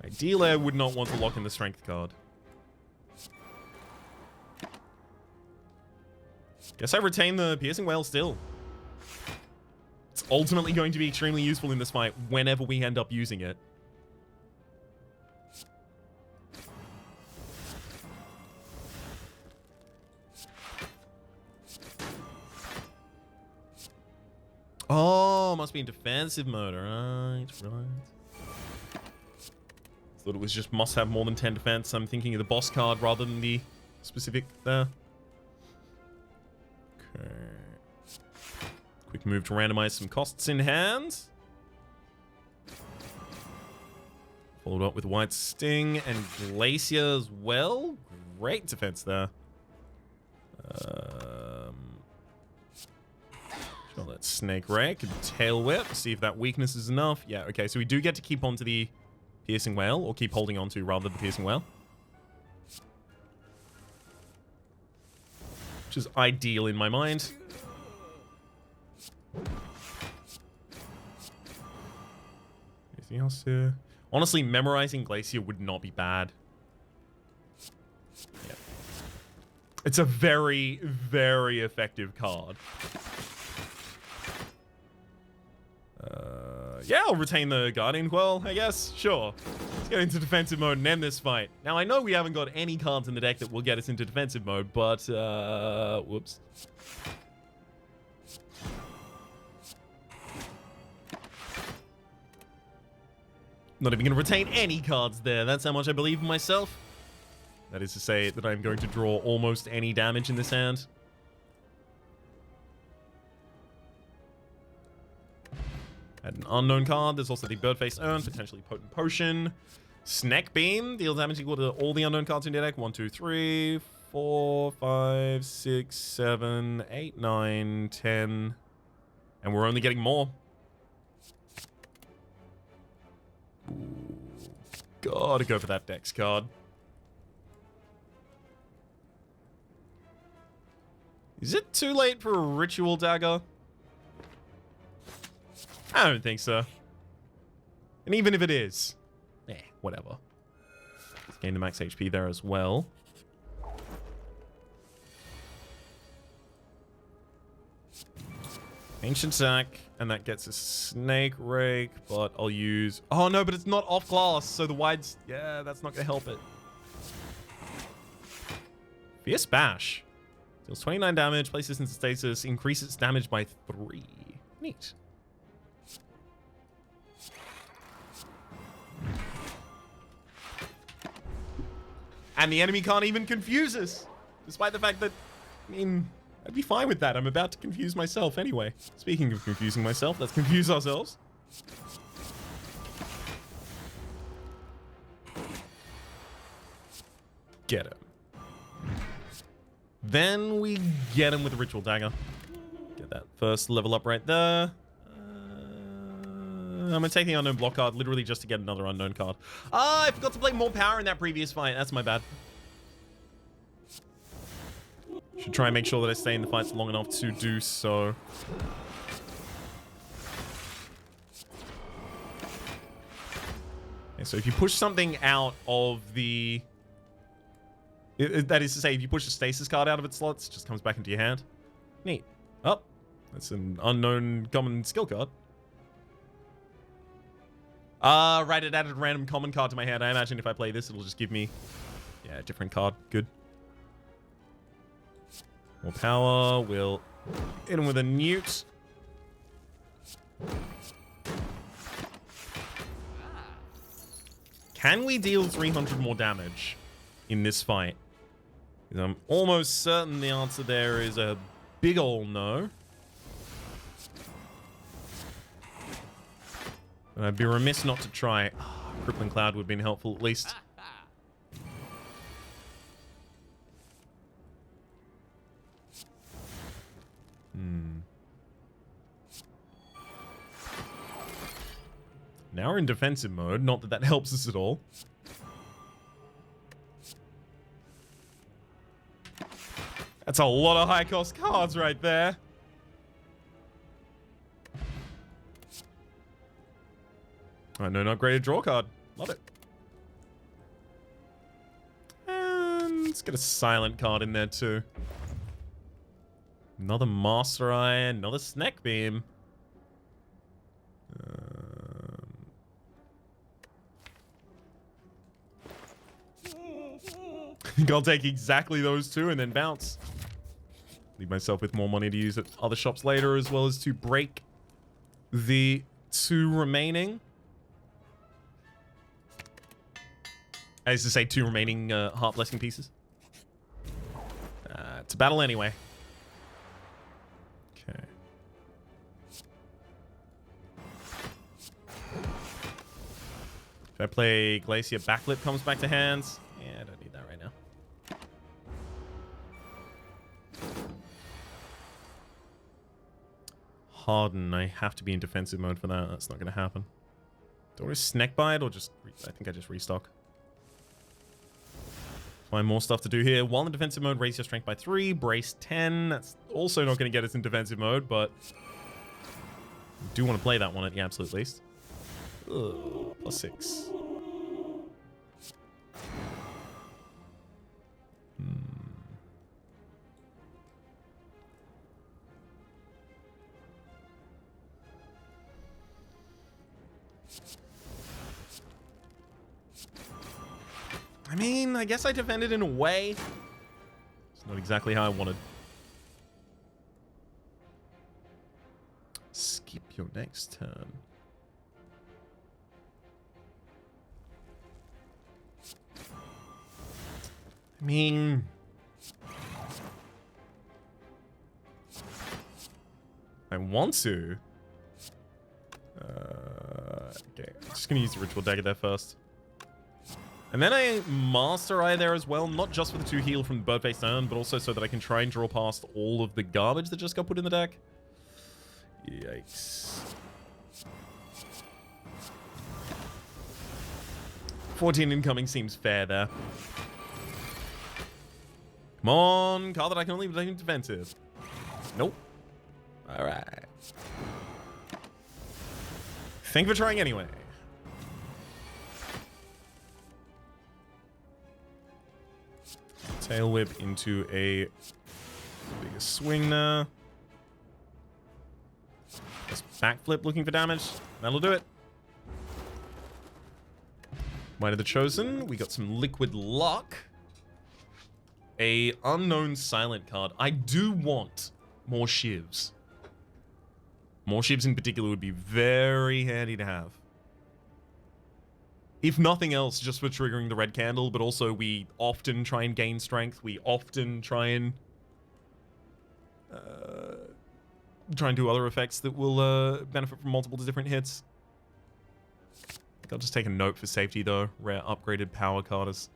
Ideally, I would not want to lock in the strength card. Guess I retain the Piercing Wail still. It's ultimately going to be extremely useful in this fight whenever we end up using it. Oh, must be in defensive mode. Right. Thought it was just must have more than 10 defense. I'm thinking of the boss card rather than the specific there. Okay. Quick move to randomize some costs in hand. Followed up with White Sting and Glacier as well. Great defense there. Sure, let's Snake Rake and Tail Whip. See if that weakness is enough. Yeah, okay, so we do get to keep on to the Piercing Wail, or keep holding on to rather than the Piercing Wail. Which is ideal in my mind. Anything else here? Honestly, memorizing Glacier would not be bad. Yeah. It's a very, very effective card. Yeah, I'll retain the Guardian Quell, I guess. Sure. Let's get into defensive mode and end this fight. Now, I know we haven't got any cards in the deck that will get us into defensive mode, but, whoops. Not even going to retain any cards there. That's how much I believe in myself. That is to say that I'm going to draw almost any damage in this hand. Add an unknown card. There's also the Birdface Urn, potentially Potent Potion. Snack Beam, deal damage equal to all the unknown cards in your deck. 1, 2, 3, 4, 5, 6, 7, 8, 9, 10. And we're only getting more. Ooh, gotta go for that Dex card. Is it too late for a Ritual Dagger? I don't think so. And even if it is, whatever. Let's gain the max HP there as well. Ancient Sack, and that gets a Snake Rake, but I'll use... Oh, no, but it's not off glass, so the wide's... Yeah, that's not going to help it. Fierce Bash. Deals 29 damage, places into stasis, increases its damage by 3. Neat. And the enemy can't even confuse us, despite the fact that, I mean, I'd be fine with that. I'm about to confuse myself anyway. Speaking of confusing myself, let's confuse ourselves. Get him. Then we get him with a Ritual Dagger. Get that first level up right there. I'm gonna take the Unknown block card literally just to get another Unknown card. Ah, I forgot to play more power in that previous fight. That's my bad. Should try and make sure that I stay in the fights long enough to do so. Okay, so if you push something out of the... That is to say, if you push a stasis card out of its slots, it just comes back into your hand. Neat. Oh, that's an unknown common skill card. Right, it added a random common card to my hand. I imagine if I play this, it'll just give me... Yeah, a different card. Good. More power. We'll hit him with a newt. Can we deal 300 more damage in this fight? Because I'm almost certain the answer there is a big ol' no. And I'd be remiss not to try. Crippling Cloud would have been helpful at least. Now we're in defensive mode. Not that that helps us at all. That's a lot of high-cost cards right there. Oh, no, not graded draw card. Love it. And let's get a silent card in there too. Another Master Eye, another Snack Beam. I think I'll take exactly those two and then bounce. Leave myself with more money to use at other shops later, as well as to break the 2 remaining. As to say, 2 remaining Heart Blessing pieces. It's a battle anyway. Okay. If I play Glacier, Backlip comes back to hands. Yeah, I don't need that right now. Harden, I have to be in defensive mode for that. That's not going to happen. Do I Snack Bite or just... I think I just restock. Find more stuff to do here. While in defensive mode, raise your strength by 3, brace 10. That's also not going to get us in defensive mode, but I do want to play that one at the absolute least. Ugh, plus 6. I mean, I guess I defended in a way. It's not exactly how I wanted. Skip your next turn. I mean... I want to. Okay, I'm just going to use the Ritual Dagger there first. And then I Master Eye there as well, not just for the 2 heal from the Bird Face turn, but also so that I can try and draw past all of the garbage that just got put in the deck. Yikes. 14 incoming seems fair there. Come on, card that I can only play defensive. Nope. Alright. Thank you for trying anyway. Tail Whip into a bigger swing there. Backflip looking for damage. That'll do it. Might of the Chosen. We got some liquid luck. A unknown silent card. I do want more shivs. More shivs in particular would be very handy to have. If nothing else, just for triggering the red candle, but also we often try and gain strength. We often try and do other effects that will benefit from multiple different hits. I'll just take a note for safety though. Rare upgraded power card is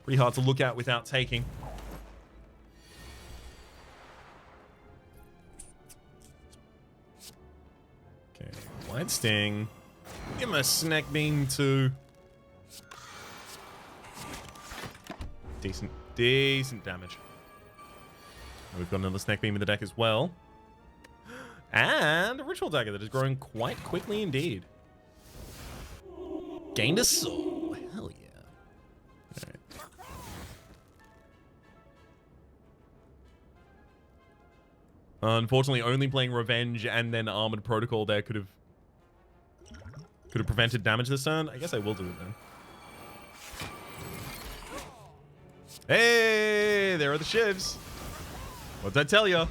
pretty hard to look at without taking. Okay, Wide Sting. Give him a snack beam too. Decent damage. We've got another snack beam in the deck as well. And a ritual dagger that is growing quite quickly indeed. Gained a soul. Hell yeah. Alright. Unfortunately, only playing Revenge and then Armored Protocol there could have prevented damage this turn. I guess I will do it then. Hey, there are the shivs. What'd I tell ya?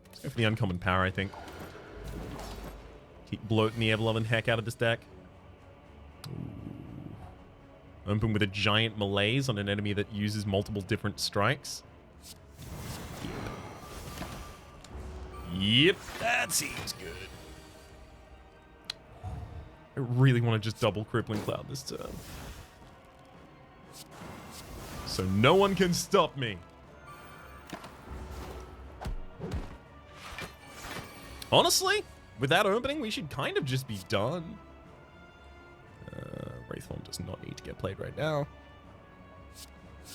Let's go for the uncommon power, I think. Keep bloating the ever-loving heck out of this deck. Ooh. Open with a giant malaise on an enemy that uses multiple different strikes. Yep, that seems good. I really want to just double Crippling Cloud this turn. So no one can stop me. Honestly, with that opening, we should kind of just be done. Wraithform does not need to get played right now.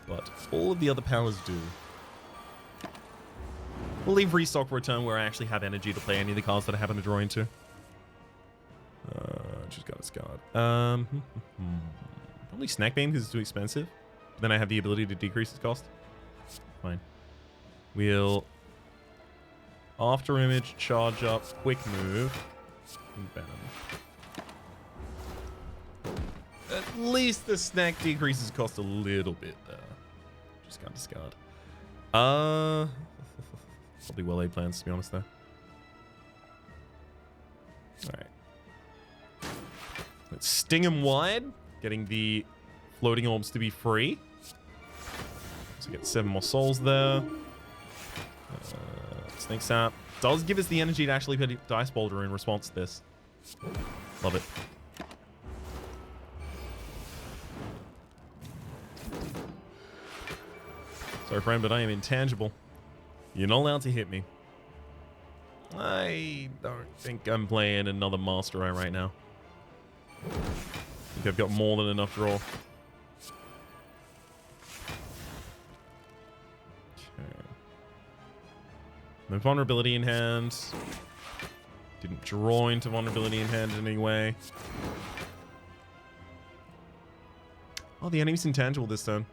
But all of the other powers do. We'll leave restock for a turn where I actually have energy to play any of the cards that I happen to draw into. Just got a Discard. Probably Snack Beam because it's too expensive. But then I have the ability to decrease its cost. Fine. We'll After Image, charge up, quick move. Venom. At least the snack decreases cost a little bit there. Just got Discard. Probably well-laid plans, to be honest, though. Alright. Let's sting him wide, getting the floating orbs to be free. So get 7 more souls there. Snake Sap does give us the energy to actually put Dice Boulder in response to this. Love it. Sorry, friend, but I am intangible. You're not allowed to hit me. I don't think I'm playing another Master Eye right now. I think I've got more than enough draw. Okay. No vulnerability in hand. Didn't draw into vulnerability in hand in any way. Oh, the enemy's intangible this turn.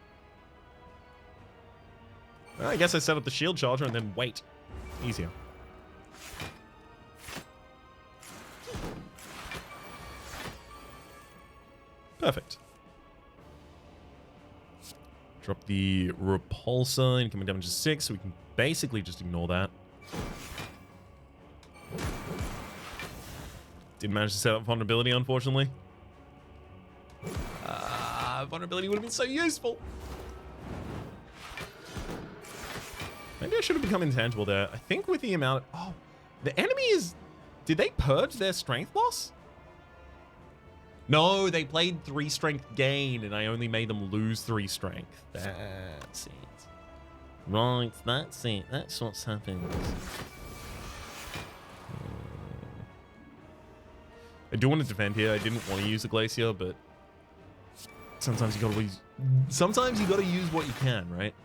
Well, I guess I set up the shield charger and then wait. Easier. Perfect. Drop the repulsor, incoming damage is 6, so we can basically just ignore that. Didn't manage to set up vulnerability, unfortunately. Vulnerability would have been so useful. Maybe I should have become intangible there. I think with the amount of... Oh, the enemy is... Did they purge their strength loss? No, they played 3 strength gain, and I only made them lose 3 strength. That's it. Right, that's it. That's what's happened. I do want to defend here. I didn't want to use the Glacier, but sometimes you gotta use... Sometimes you gotta use what you can, right?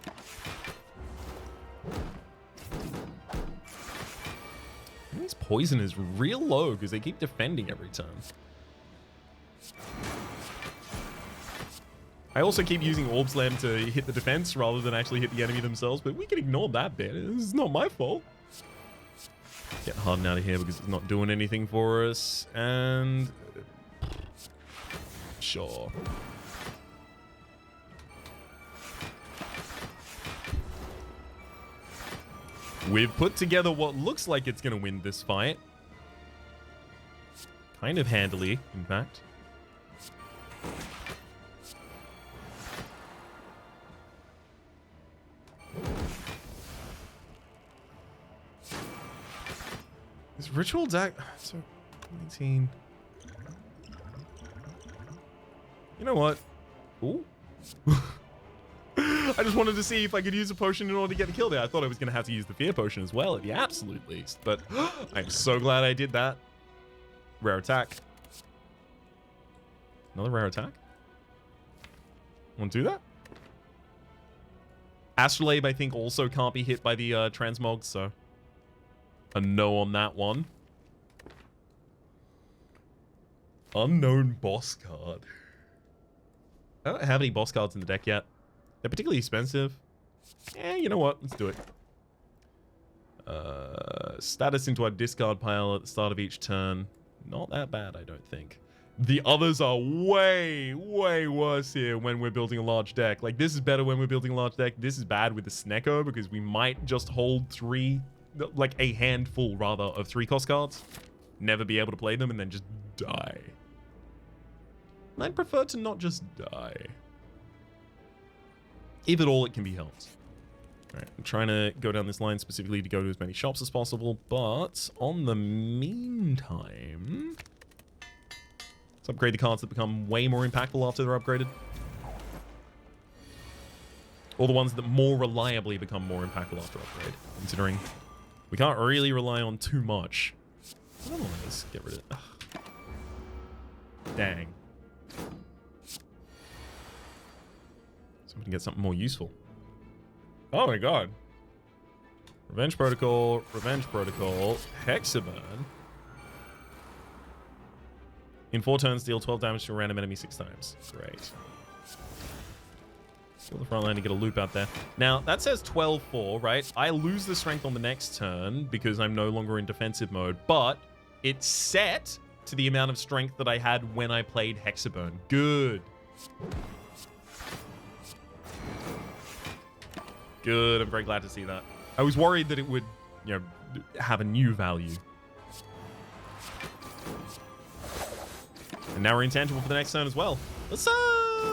This poison is real low because they keep defending every turn. I also keep using Orb Slam to hit the defense rather than actually hit the enemy themselves, but we can ignore that bit. This is not my fault. Get Harden out of here because it's not doing anything for us. And... sure. We've put together what looks like it's going to win this fight. Kind of handily, in fact. Is Ritual Deck... so, 19... You know what? Ooh. I just wanted to see if I could use a potion in order to get a kill there. I thought I was going to have to use the Fear Potion as well, at the absolute least. But I'm so glad I did that. Rare attack. Another rare attack? Want to do that? Astrolabe, I think, also can't be hit by the transmog, so a no on that one. Unknown boss card. I don't have any boss cards in the deck yet. They're particularly expensive. Yeah, you know what? Let's do it. Status into our discard pile at the start of each turn. Not that bad, I don't think. The others are way, way worse here when we're building a large deck. Like, this is better when we're building a large deck. This is bad with the Snecko because we might just hold like a handful, rather, of 3-cost cards. Never be able to play them and then just die. And I'd prefer to not just die. If at all, it can be helped. Alright, I'm trying to go down this line specifically to go to as many shops as possible, but on the meantime... let's upgrade the cards that become way more impactful after they're upgraded. Or the ones that more reliably become more impactful after upgrade, considering we can't really rely on too much. Let's get rid of it. Ugh. Dang. So we can get something more useful. Oh my god. Revenge Protocol, Hexaburn. In 4 turns, deal 12 damage to a random enemy 6 times. Great. Kill the front line to get a loop out there. Now, that says 12-4, right? I lose the strength on the next turn because I'm no longer in defensive mode, but it's set to the amount of strength that I had when I played Hexaburn. Good. Good. I'm very glad to see that. I was worried that it would, you know, have a new value. And now we're intangible for the next turn as well. Let's,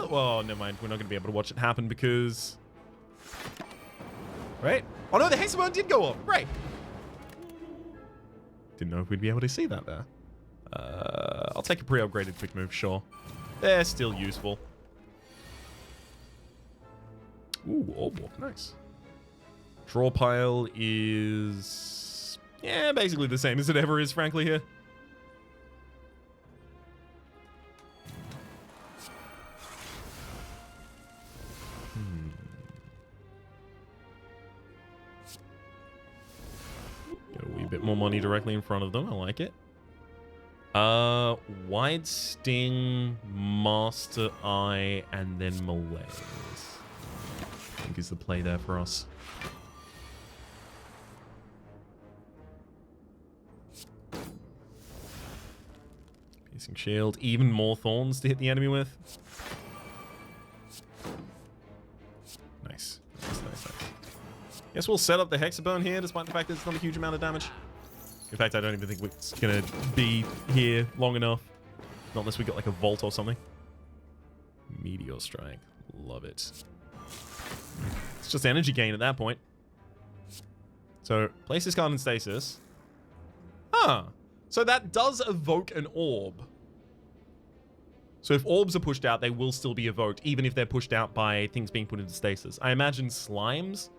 well, never mind. We're not going to be able to watch it happen because... right? Oh, no, the Hexaburn did go off. Right. Didn't know if we'd be able to see that there. I'll take a pre-upgraded quick move, sure. They're still useful. Ooh, orb walk, nice. Draw pile is... yeah, basically the same as it ever is, frankly, here. Get a wee bit more money directly in front of them, I like it. Wide Sting, Master Eye, and then Malaise. I think is the play there for us. Piercing Shield, even more thorns to hit the enemy with. Nice. Nice. Guess we'll set up the Hexaburn here, despite the fact that it's not a huge amount of damage. In fact, I don't even think it's going to be here long enough. Not unless we got like a Vault or something. Meteor Strike. Love it. It's just energy gain at that point. So, place this card in stasis. Ah, so that does evoke an orb. So if orbs are pushed out, they will still be evoked, even if they're pushed out by things being put into stasis. I imagine slimes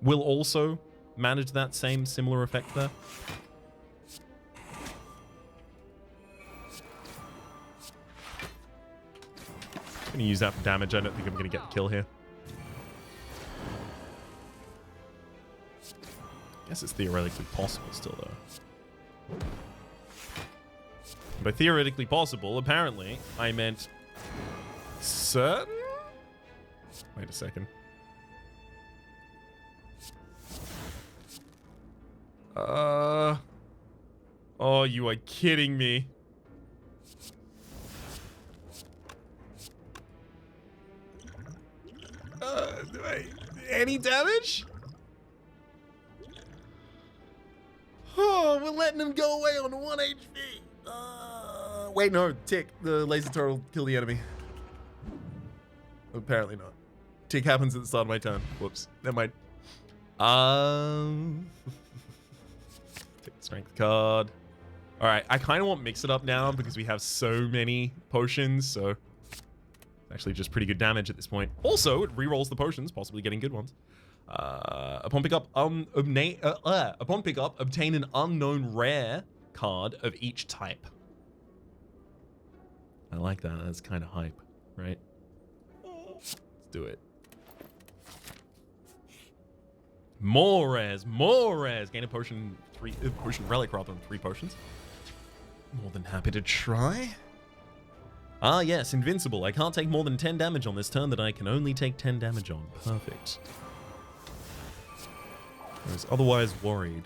will also manage that same similar effect there. I'm going to use that for damage. I don't think I'm going to get the kill here. Guess it's theoretically possible still, though. By theoretically possible, apparently, I meant certain? Wait a second. Oh, you are kidding me. Any damage? Oh, we're letting him go away on 1 HP. Wait, no, tick. The laser turret will kill the enemy. Apparently not. Tick happens at the start of my turn. Whoops. Never mind. Take the strength card. All right, I kind of want mix it up now because we have so many potions, so it's actually just pretty good damage at this point. Also, it rerolls the potions, possibly getting good ones. Upon pickup, obtain an unknown rare card of each type. I like that. That's kind of hype, right? Let's do it. More rares, more rares. Gain a potion, potion relic rather than 3 potions. More than happy to try. Ah, yes, invincible. I can't take more than 10 damage on this turn that I can only take 10 damage on. Perfect. I was otherwise worried.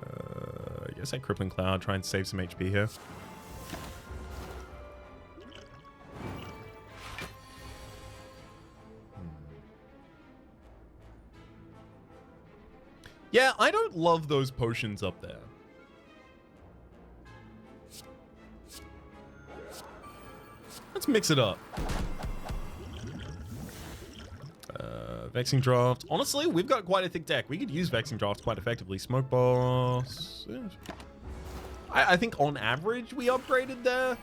I guess I Crippling Cloud, try and save some HP here. Yeah, I don't love those potions up there. Let's mix it up. Vexing Draft. Honestly, we've got quite a thick deck. We could use Vexing Draft quite effectively. Smoke Boss. I think on average we upgraded there.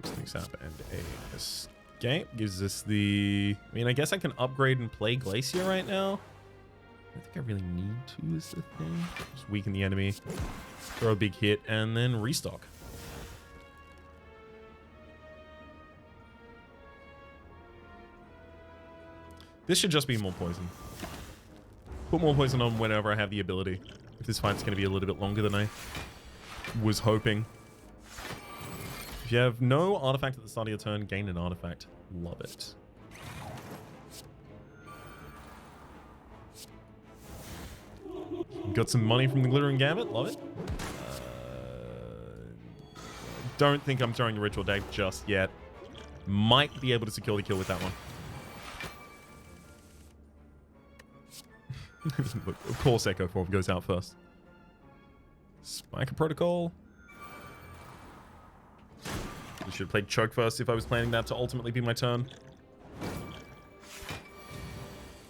Things happen. And a escape gives us the... I mean, I guess I can upgrade and play Glacier right now. I think I really need to is the thing. Just weaken the enemy. Throw a big hit and then restock. This should just be more poison. Put more poison on whenever I have the ability. If this fight's going to be a little bit longer than I was hoping. If you have no artifact at the start of your turn, gain an artifact. Love it. Got some money from the Glittering Gambit. Love it. Don't think I'm throwing a Ritual Dagger just yet. Might be able to secure the kill with that one. Look, of course Echo Form goes out first. Spiker Protocol. I should have played Choke first if I was planning that to ultimately be my turn.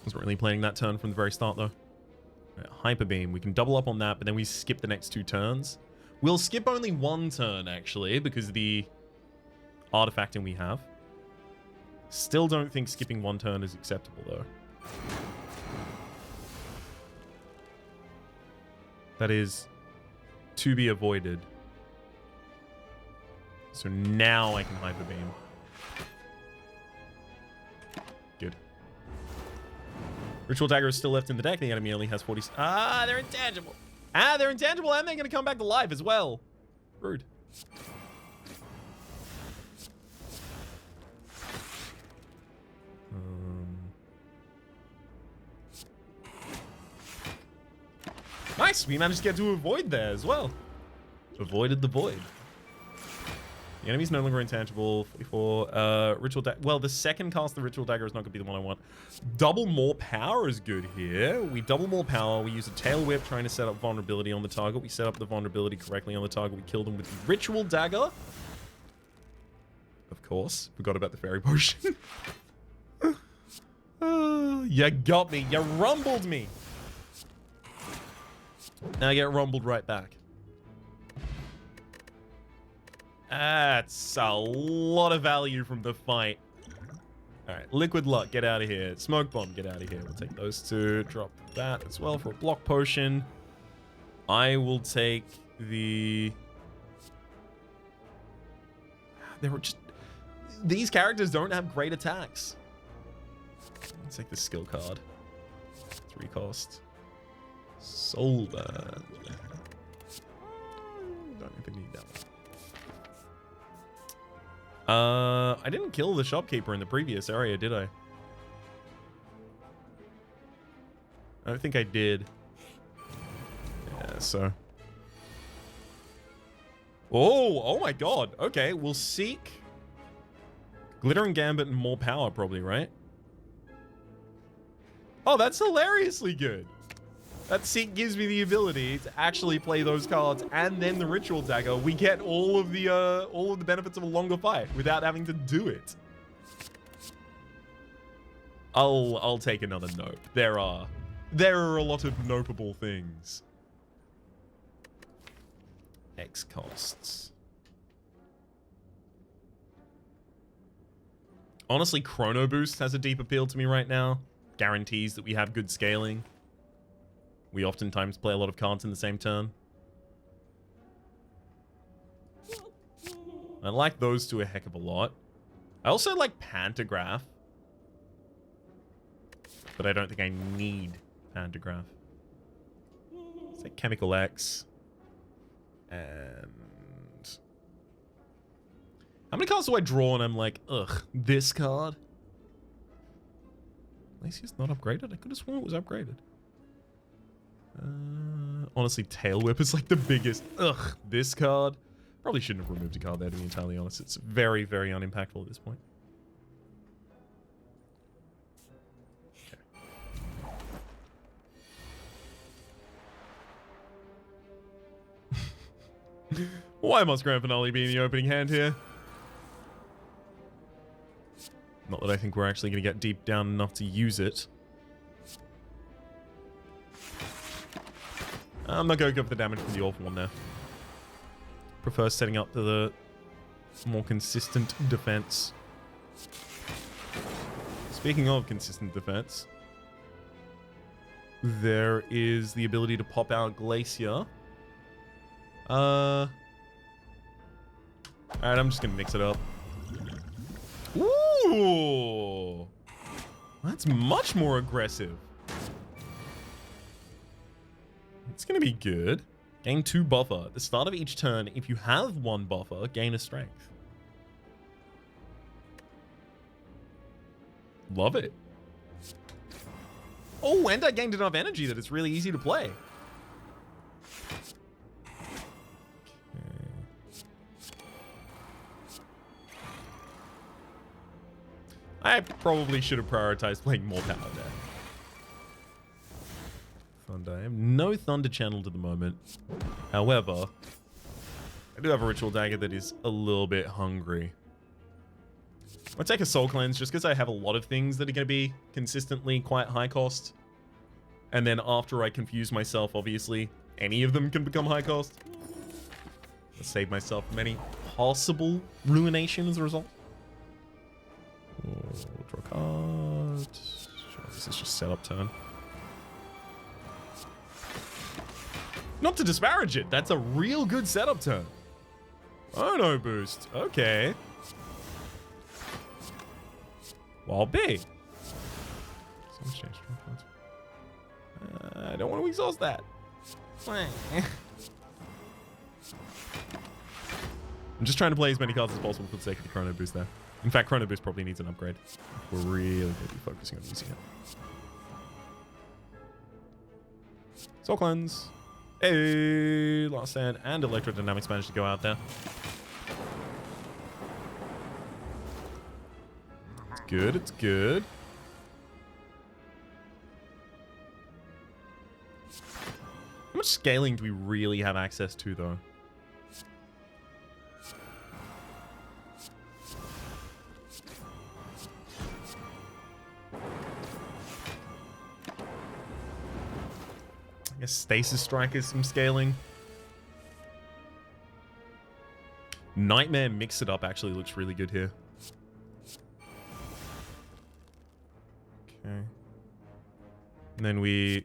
Wasn't really planning that turn from the very start though. Right, Hyper Beam. We can double up on that, but then we skip the next 2 turns. We'll skip only 1 turn actually because of the artifacting we have. Still don't think skipping 1 turn is acceptable though. That is to be avoided. So now I can Hyper Beam. Good. Ritual Dagger is still left in the deck. The enemy only has 40... Ah, they're intangible. Ah, they're intangible and they're going to come back to life as well. Rude. Nice, we managed to get to a void there as well. Avoided the void. The enemy's no longer intangible. 44. Ritual Dagger. Well, the second cast of the Ritual Dagger is not going to be the one I want. Double more power is good here. We double more power. We use a Tail Whip trying to set up vulnerability on the target. We set up the vulnerability correctly on the target. We kill them with the Ritual Dagger. Of course. Forgot about the Fairy Potion. You got me. You rumbled me. Now I get rumbled right back. That's a lot of value from the fight. Alright, Liquid Luck, get out of here. Smoke Bomb, get out of here. We'll take those 2. Drop that as well for a block potion. I will take the... There were just... These characters don't have great attacks. Let's take the skill card. 3 cost. Soulburn. Don't even need that one. I didn't kill the shopkeeper in the previous area, did I? I don't think I did. Yeah, so... Oh my god. Okay, we'll seek Glitter and Gambit and more power probably, right? Oh, that's hilariously good. That seek gives me the ability to actually play those cards and then the Ritual Dagger. We get all of the benefits of a longer fight without having to do it. I'll take another nope. There are a lot of nopeable things. X costs. Honestly, Chrono Boost has a deep appeal to me right now. Guarantees that we have good scaling. We oftentimes play a lot of cards in the same turn. I like those two a heck of a lot. I also like Pantograph. But I don't think I need Pantograph. It's like Chemical X. And... how many cards do I draw and I'm like, ugh, this card? Lacey's not upgraded? I could have sworn it was upgraded. Honestly, Tail Whip is like the biggest. Ugh, this card. Probably shouldn't have removed a card there, to be entirely honest. It's very, very unimpactful at this point. Okay. Why must Grand Finale be in the opening hand here? Not that I think we're actually going to get deep down enough to use it. I'm not going to go for the damage from the awful one there. Prefer setting up to the more consistent defense. Speaking of consistent defense, there is the ability to pop out Glacier. Alright, I'm just going to mix it up. Ooh! That's much more aggressive. It's going to be good. Gain 2 buffer. At the start of each turn, if you have 1 buffer, gain a strength. Love it. Oh, and I gained enough energy that it's really easy to play. I probably should have prioritized playing more power there. Thunder. I have no Thunder channeled at the moment. However, I do have a Ritual Dagger that is a little bit hungry. I'll take a Soul Cleanse just because I have a lot of things that are going to be consistently quite high cost. And then after I confuse myself, obviously, any of them can become high cost. I'll save myself from any possible ruination as a result. Oh, draw a card. Sure, this is just setup turn. Not to disparage it, that's a real good setup turn. Oh no, boost. Okay. Wild B. I don't want to exhaust that. I'm just trying to play as many cards as possible for the sake of the Chrono Boost there. In fact, Chrono Boost probably needs an upgrade. We're really going to be focusing on using it. Soul Cleanse. Hey, Last Stand and Electrodynamics managed to go out there. It's good, it's good. How much scaling do we really have access to, though? I guess Stasis Strike is some scaling. Nightmare Mix It Up actually looks really good here. Okay. And then we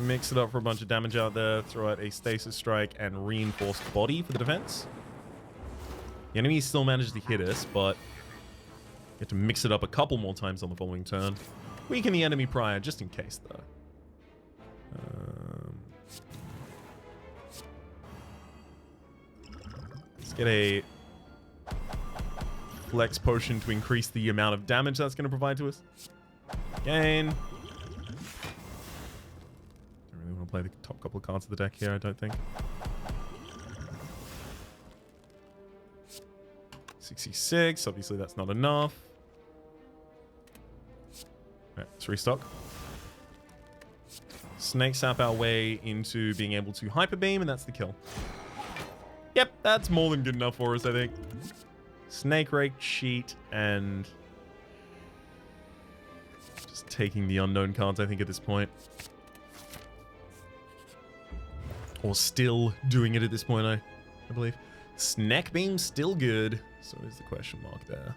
mix it up for a bunch of damage out there, throw out a Stasis Strike and Reinforced Body for the defense. The enemy still managed to hit us, but you have to mix it up a couple more times on the following turn. Weaken the enemy prior, just in case, though. Let's get a flex potion to increase the amount of damage that's going to provide to us. Again. Don't really want to play the top couple of cards of the deck here, I don't think. 66, obviously that's not enough. Alright, let's restock. Snake sap our way into being able to hyper beam, and that's the kill. Yep, that's more than good enough for us, I think. Snake rake, cheat, and just taking the unknown cards, I think, at this point. Or still doing it at this point, I believe. Snake beam, still good. So is the question mark there.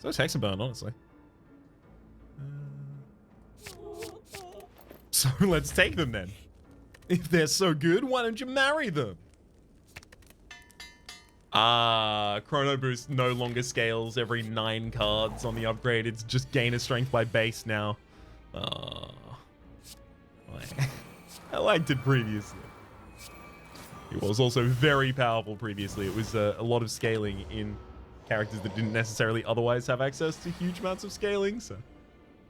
So it's Hexaburn, honestly. So let's take them then. If they're so good, why don't you marry them? Chrono Boost no longer scales every 9 cards on the upgrade. It's just gain a strength by base now. I liked it previously. It was also very powerful previously. It was a lot of scaling in characters that didn't necessarily otherwise have access to huge amounts of scaling, so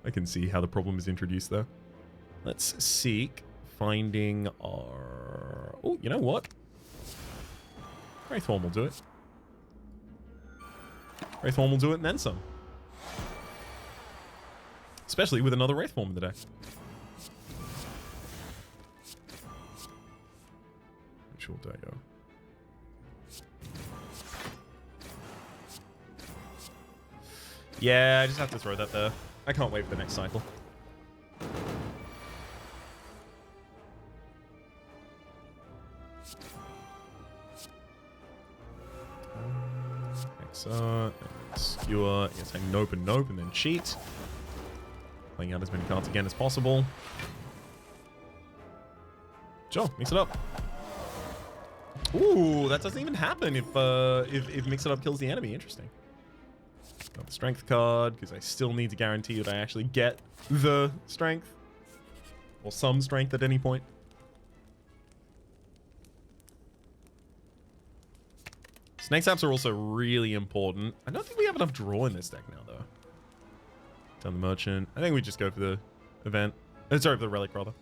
I can see how the problem is introduced there. Let's seek finding our... Oh, you know what? Wraithform will do it. Wraithform will do it and then some. Especially with another Wraithform in the deck. Which will go. Yeah, I just have to throw that there. I can't wait for the next cycle. Hexa, skewer, you're saying nope and nope, and then cheat. Playing out as many cards again as possible. Sure, mix it up. Ooh, that doesn't even happen if mix it up kills the enemy. Interesting. Got the strength card, because I still need to guarantee that I actually get the strength. Or some strength at any point. Snake saps are also really important. I don't think we have enough draw in this deck now, though. Down the merchant. I think we just go for the event. Sorry, for the relic, rather.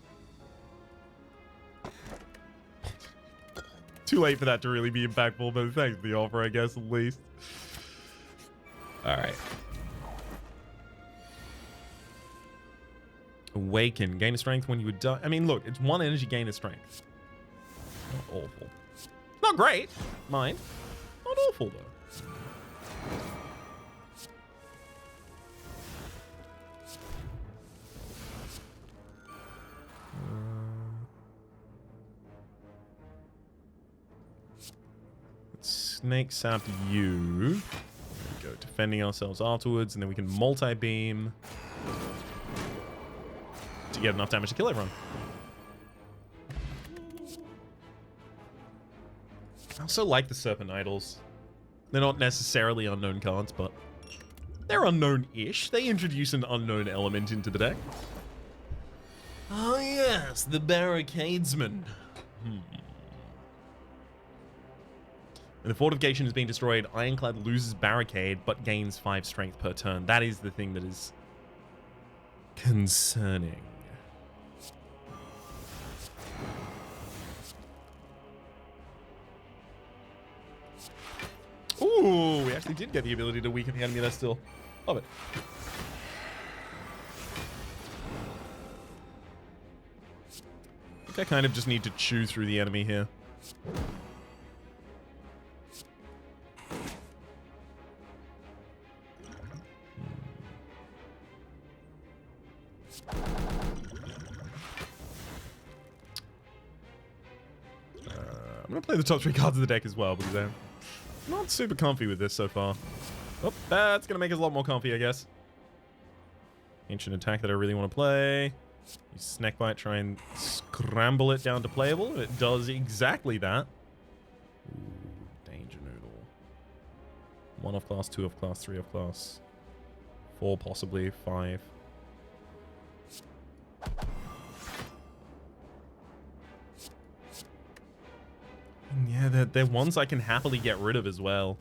Too late for that to really be impactful, but thanks for the offer, I guess, at least. Alright. Awaken. Gain a strength when you would die. I mean, look, it's 1 energy gain of strength. Not awful. Not great. Mind. Not awful, though. Let's snake sap you. There we go. Defending ourselves afterwards, and then we can multi-beam to get enough damage to kill everyone. I also like the Serpent Idols. They're not necessarily unknown cards, but they're unknown-ish. They introduce an unknown element into the deck. Oh yes, the Barricadesman. When the fortification is being destroyed, Ironclad loses Barricade, but gains 5 strength per turn. That is the thing that is concerning. Ooh, we actually did get the ability to weaken the enemy there still. Love it. I think I kind of just need to chew through the enemy here. I'm going to play the top 3 cards of the deck as well, because I'm not super comfy with this so far. Oh, that's going to make us a lot more comfy, I guess. Ancient attack that I really want to play. Use Snake Bite, try and scramble it down to playable. It does exactly that. Ooh, Danger Noodle. 1 off class, 2 off class, 3 off class. 4 possibly, 5. Yeah, they're ones I can happily get rid of as well.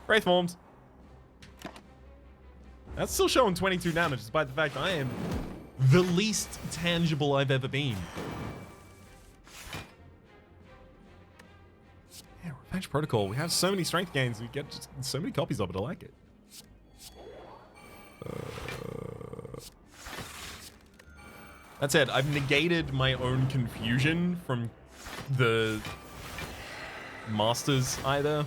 Wraith forms. That's still showing 22 damage, despite the fact I am the least tangible I've ever been. Yeah, Revenge Protocol. We have so many strength gains. We get just so many copies of it. I like it. That said, I've negated my own confusion from the masters either.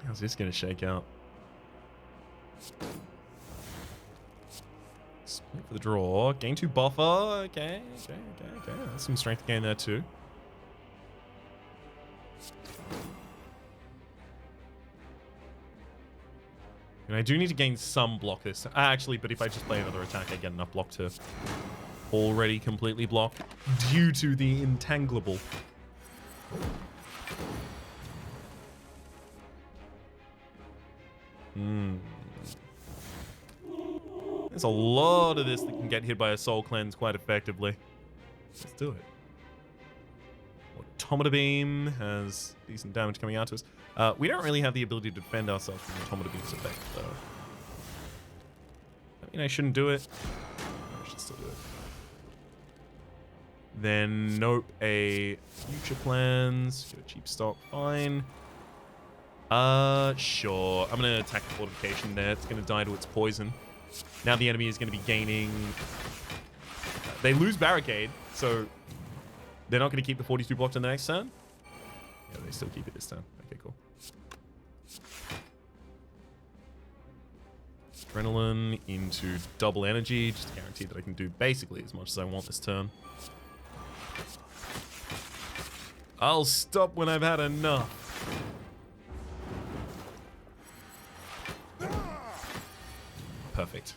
How's this gonna shake out? Wait for the draw. Gain 2 buffer. Okay. That's some strength gain there too. And I do need to gain some block this. Actually, but if I just play another attack, I get enough block to already completely block due to the entangleable. There's a lot of this that can get hit by a soul cleanse quite effectively. Let's do it. Automata Beam has decent damage coming out to us. We don't really have the ability to defend ourselves from Automata Beam's effect, though. I mean, I shouldn't do it. I should still do it. Then, nope, a future plans. Get a cheap stock, fine. Sure. I'm gonna attack the fortification there. It's gonna die to its poison. Now the enemy is gonna be gaining... They lose barricade, so they're not gonna keep the 42 blocked in the next turn? Yeah, they still keep it this turn. Okay, cool. Adrenaline into double energy, just to guarantee that I can do basically as much as I want this turn. I'll stop when I've had enough. Perfect.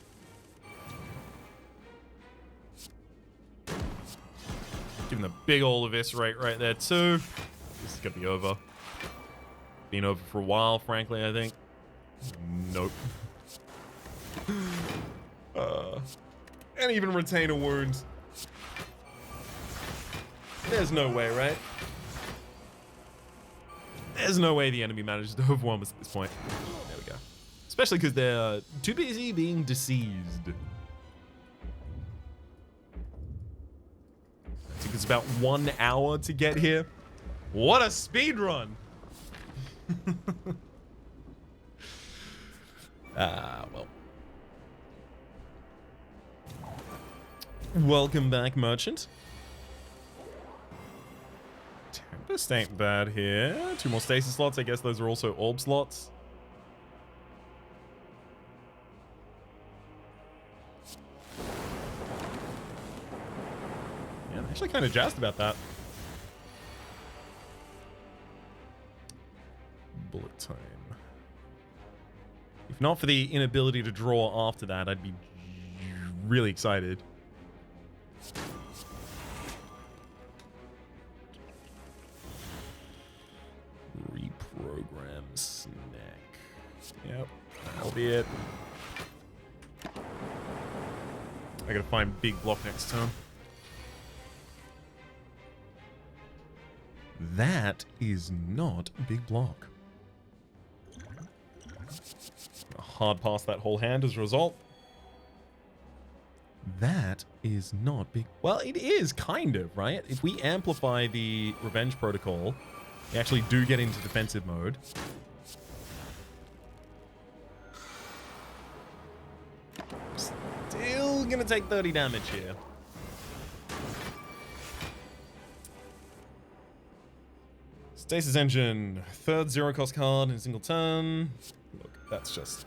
Give him the big ol' eviscerate right there too. This is gonna be over. Been over for a while, frankly, I think. Nope. And even retain a wound. There's no way, right? There's no way the enemy manages to overwhelm us at this point. There we go. Especially because they're too busy being deceased. It took us about 1 hour to get here. What a speed run! Well. Welcome back, merchant. Tempest ain't bad here. 2 more stasis slots. I guess those are also orb slots. Yeah, I'm actually kind of jazzed about that. Bullet time. If not for the inability to draw after that, I'd be really excited. Reprogram snack. Yep, that'll be it. I gotta find big block next turn. That is not big block. Hard pass that whole hand as a result. That is not big. Well, it is kind of, right? If we amplify the Revenge Protocol, we actually do get into defensive mode. Still gonna take 30 damage here. Stasis Engine, 3rd 0-cost card in a single turn. Look, that's just...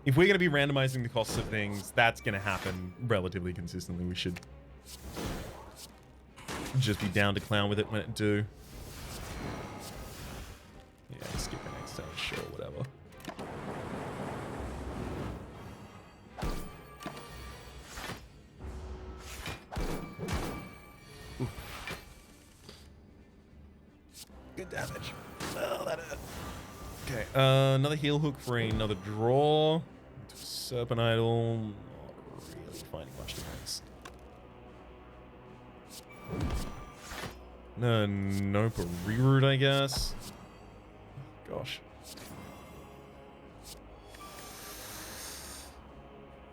If we're going to be randomizing the costs of things, that's going to happen relatively consistently. We should just be down to clown with it when it do. Yeah, skip the next turn, sure, whatever. Ooh. Good damage. Well, that hurt. Okay, another heal hook for another draw. Serpent Idol, not really finding much defense. Nope, a reroute, I guess. Gosh.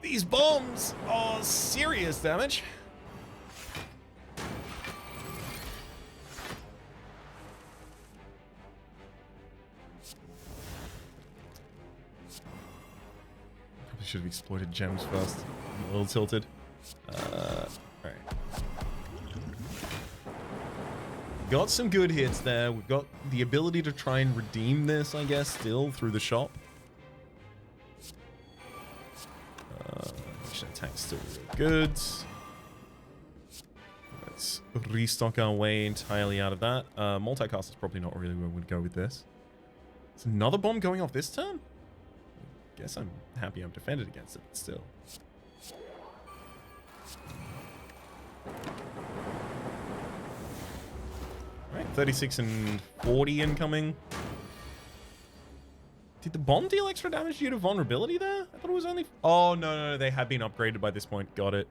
These bombs are serious damage. Probably should have exploited gems first. I'm a little tilted. Alright. Got some good hits there. We've got the ability to try and redeem this, I guess, still through the shop. Attack's still real good. Let's restock our way entirely out of that. Multicast is probably not really where we'd go with this. Is another bomb going off this turn? Guess I'm happy I'm defended against it, but still. Alright, 36 and 40 incoming. Did the bomb deal extra damage due to vulnerability there? I thought it was only... Oh, no, they have been upgraded by this point. Got it.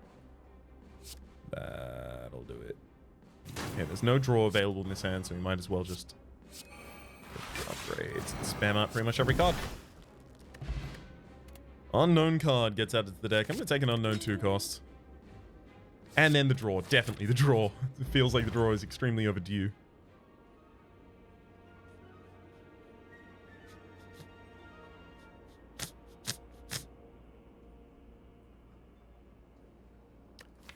That'll do it. Okay, there's no draw available in this hand, so we might as well just upgrades and spam out pretty much every card. Unknown card gets added to the deck. I'm going to take an unknown 2 cost. And then the draw. Definitely the draw. It feels like the draw is extremely overdue.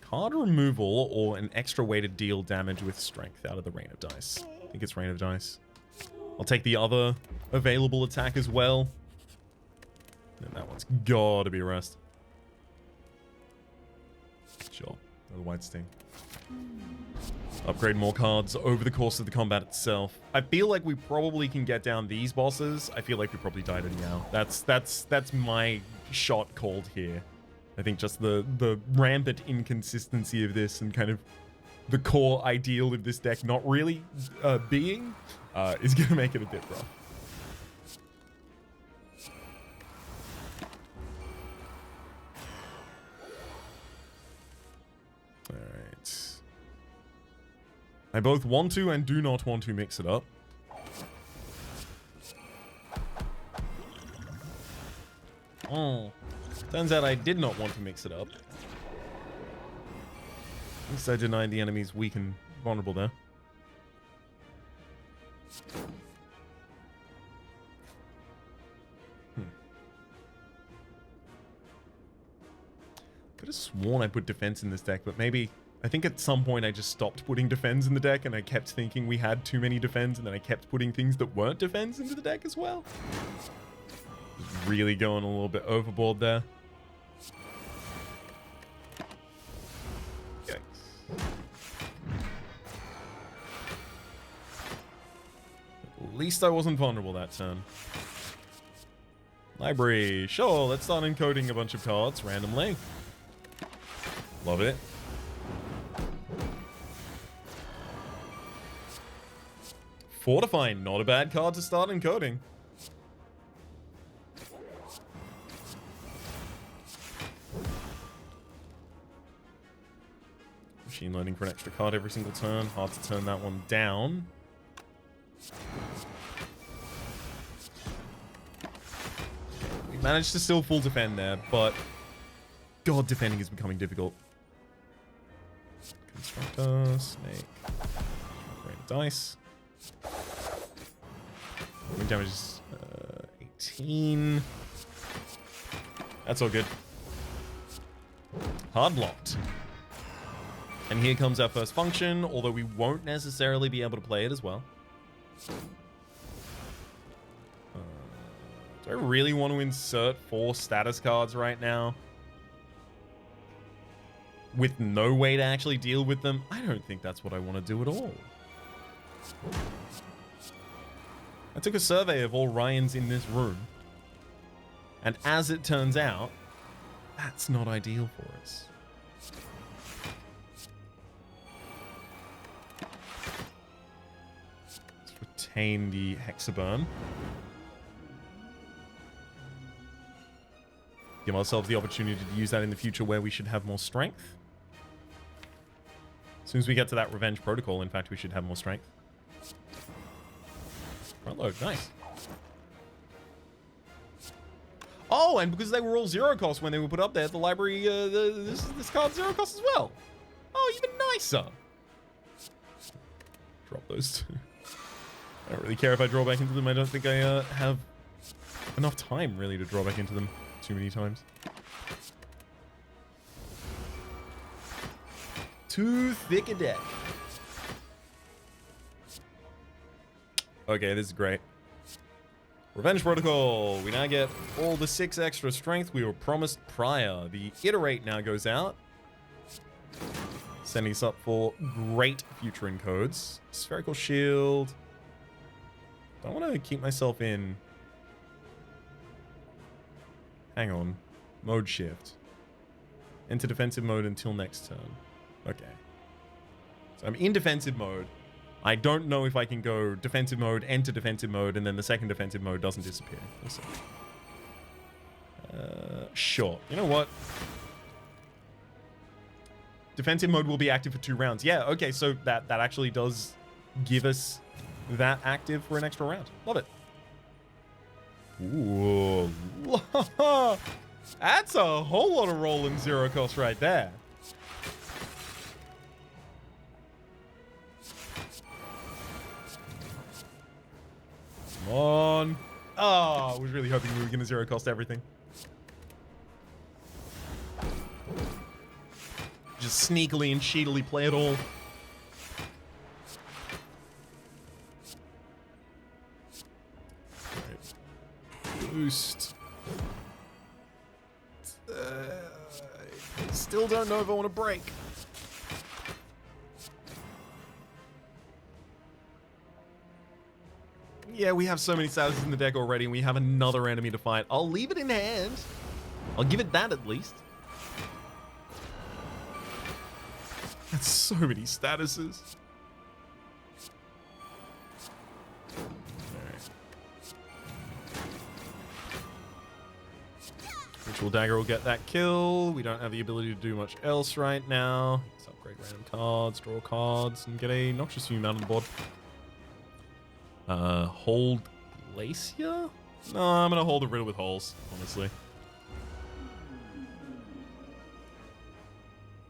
Card removal or an extra way to deal damage with strength out of the Rain of Dice. I think it's Rain of Dice. I'll take the other available attack as well. And that one's gotta be rest. Sure. The White Sting. Upgrade more cards over the course of the combat itself. I feel like we probably can get down these bosses. I feel like we probably died anyhow. That's my shot called here. I think just the rampant inconsistency of this and kind of the core ideal of this deck not really being is going to make it a bit rough. Alright. I both want to and do not want to mix it up. Oh. Turns out I did not want to mix it up. At least I denied the enemy's weak and vulnerable there. Could have sworn I put defense in this deck, but maybe... I think at some point I just stopped putting defense in the deck and I kept thinking we had too many defense and then I kept putting things that weren't defense into the deck as well. Just really going a little bit overboard there. At least I wasn't vulnerable that turn. Library. Sure, let's start encoding a bunch of cards randomly. Love it. Fortifying, not a bad card to start encoding. Machine learning for an extra card every single turn. Hard to turn that one down. We managed to still full defend there, but God, defending is becoming difficult. Constructor, snake, Rain of Dice. Damage is 18. That's all good. Hard blocked. And here comes our first function, although we won't necessarily be able to play it as well. Do I really want to insert 4 status cards right now? With no way to actually deal with them? I don't think that's what I want to do at all. I took a survey of all Ryans in this room. And as it turns out, that's not ideal for us. Let's retain the Hexaburn. Give ourselves the opportunity to use that in the future where we should have more strength. As soon as we get to that revenge protocol, in fact, we should have more strength. Front load, nice. Oh, and because they were all 0 cost when they were put up there, the library, this card's 0 cost as well. Oh, even nicer. Drop those two. I don't really care if I draw back into them. I don't think I have enough time, really, to draw back into them too many times. Too thick a deck. Okay, this is great. Revenge Protocol. We now get all the 6 extra strength we were promised prior. The Iterate now goes out, sending us up for great future encodes. Spherical Shield. I want to keep myself in. Hang on. Mode shift. Enter defensive mode until next turn. Okay. So I'm in defensive mode. I don't know if I can go defensive mode, enter defensive mode, and then the second defensive mode doesn't disappear. We'll see. Sure. You know what? Defensive mode will be active for 2 rounds. Yeah, okay, so that actually does give us that active for an extra round. Love it. Ooh. That's a whole lot of rolling 0 cost right there. Come on. Oh, I was really hoping we were going to 0 cost everything. Just sneakily and cheatily play it all. Right. Boost. Still don't know if I want to break. Yeah, we have so many statuses in the deck already, and we have another enemy to fight. I'll leave it in hand. I'll give it that at least. That's so many statuses. Alright. Ritual Dagger will get that kill. We don't have the ability to do much else right now. Let's upgrade random cards, draw cards, and get a Noxious Fume out on the board. Hold Glacier? No, I'm gonna hold a Riddle with Holes, honestly.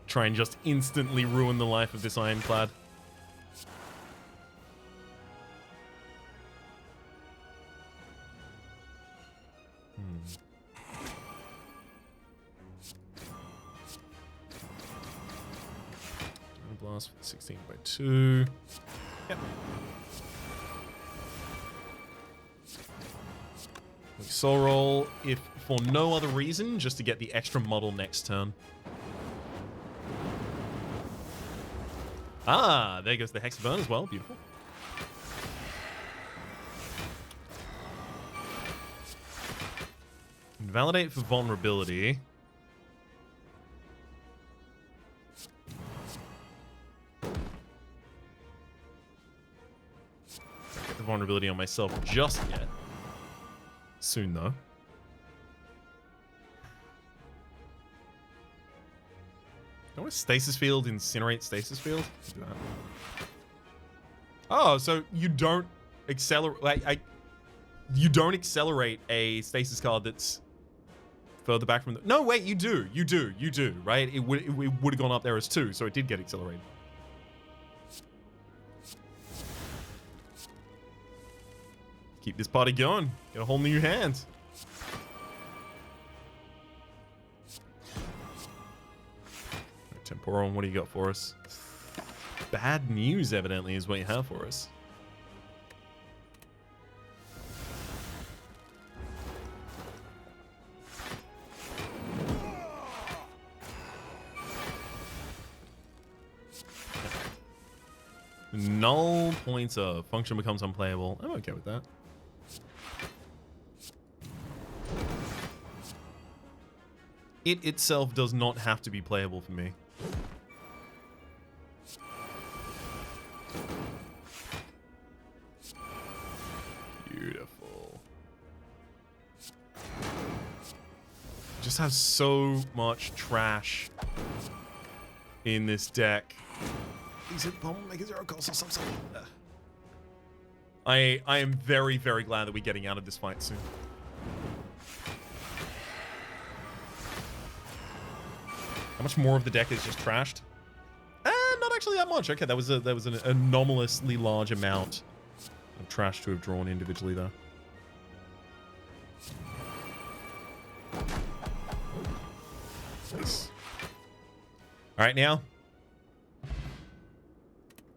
Try and just instantly ruin the life of this Ironclad. Blast for 16 by 2. Yep. We soul roll, if for no other reason, just to get the extra model next turn. Ah, there goes the Hexaburn as well. Beautiful. Invalidate for vulnerability. Don't get the vulnerability on myself just yet. Soon, though. Don't want Stasis Field, Incinerate Stasis Field? Do that. Oh, so you don't accelerate... you don't accelerate a Stasis card that's further back from the... No, wait, you do. You do, right? It would have gone up there as 2, so it did get accelerated. Keep this party going. Get a whole new hand. Temporal, what do you got for us? Bad news, evidently, is what you have for us. Null pointer. Function becomes unplayable. I'm okay with that. It itself does not have to be playable for me. Beautiful. Just have so much trash in this deck. Please hit the pommel, make it 0 cost or something. I am very, very glad that we're getting out of this fight soon. How much more of the deck is just trashed? Not actually that much. Okay, that was an anomalously large amount of trash to have drawn individually, though. Nice. All right, now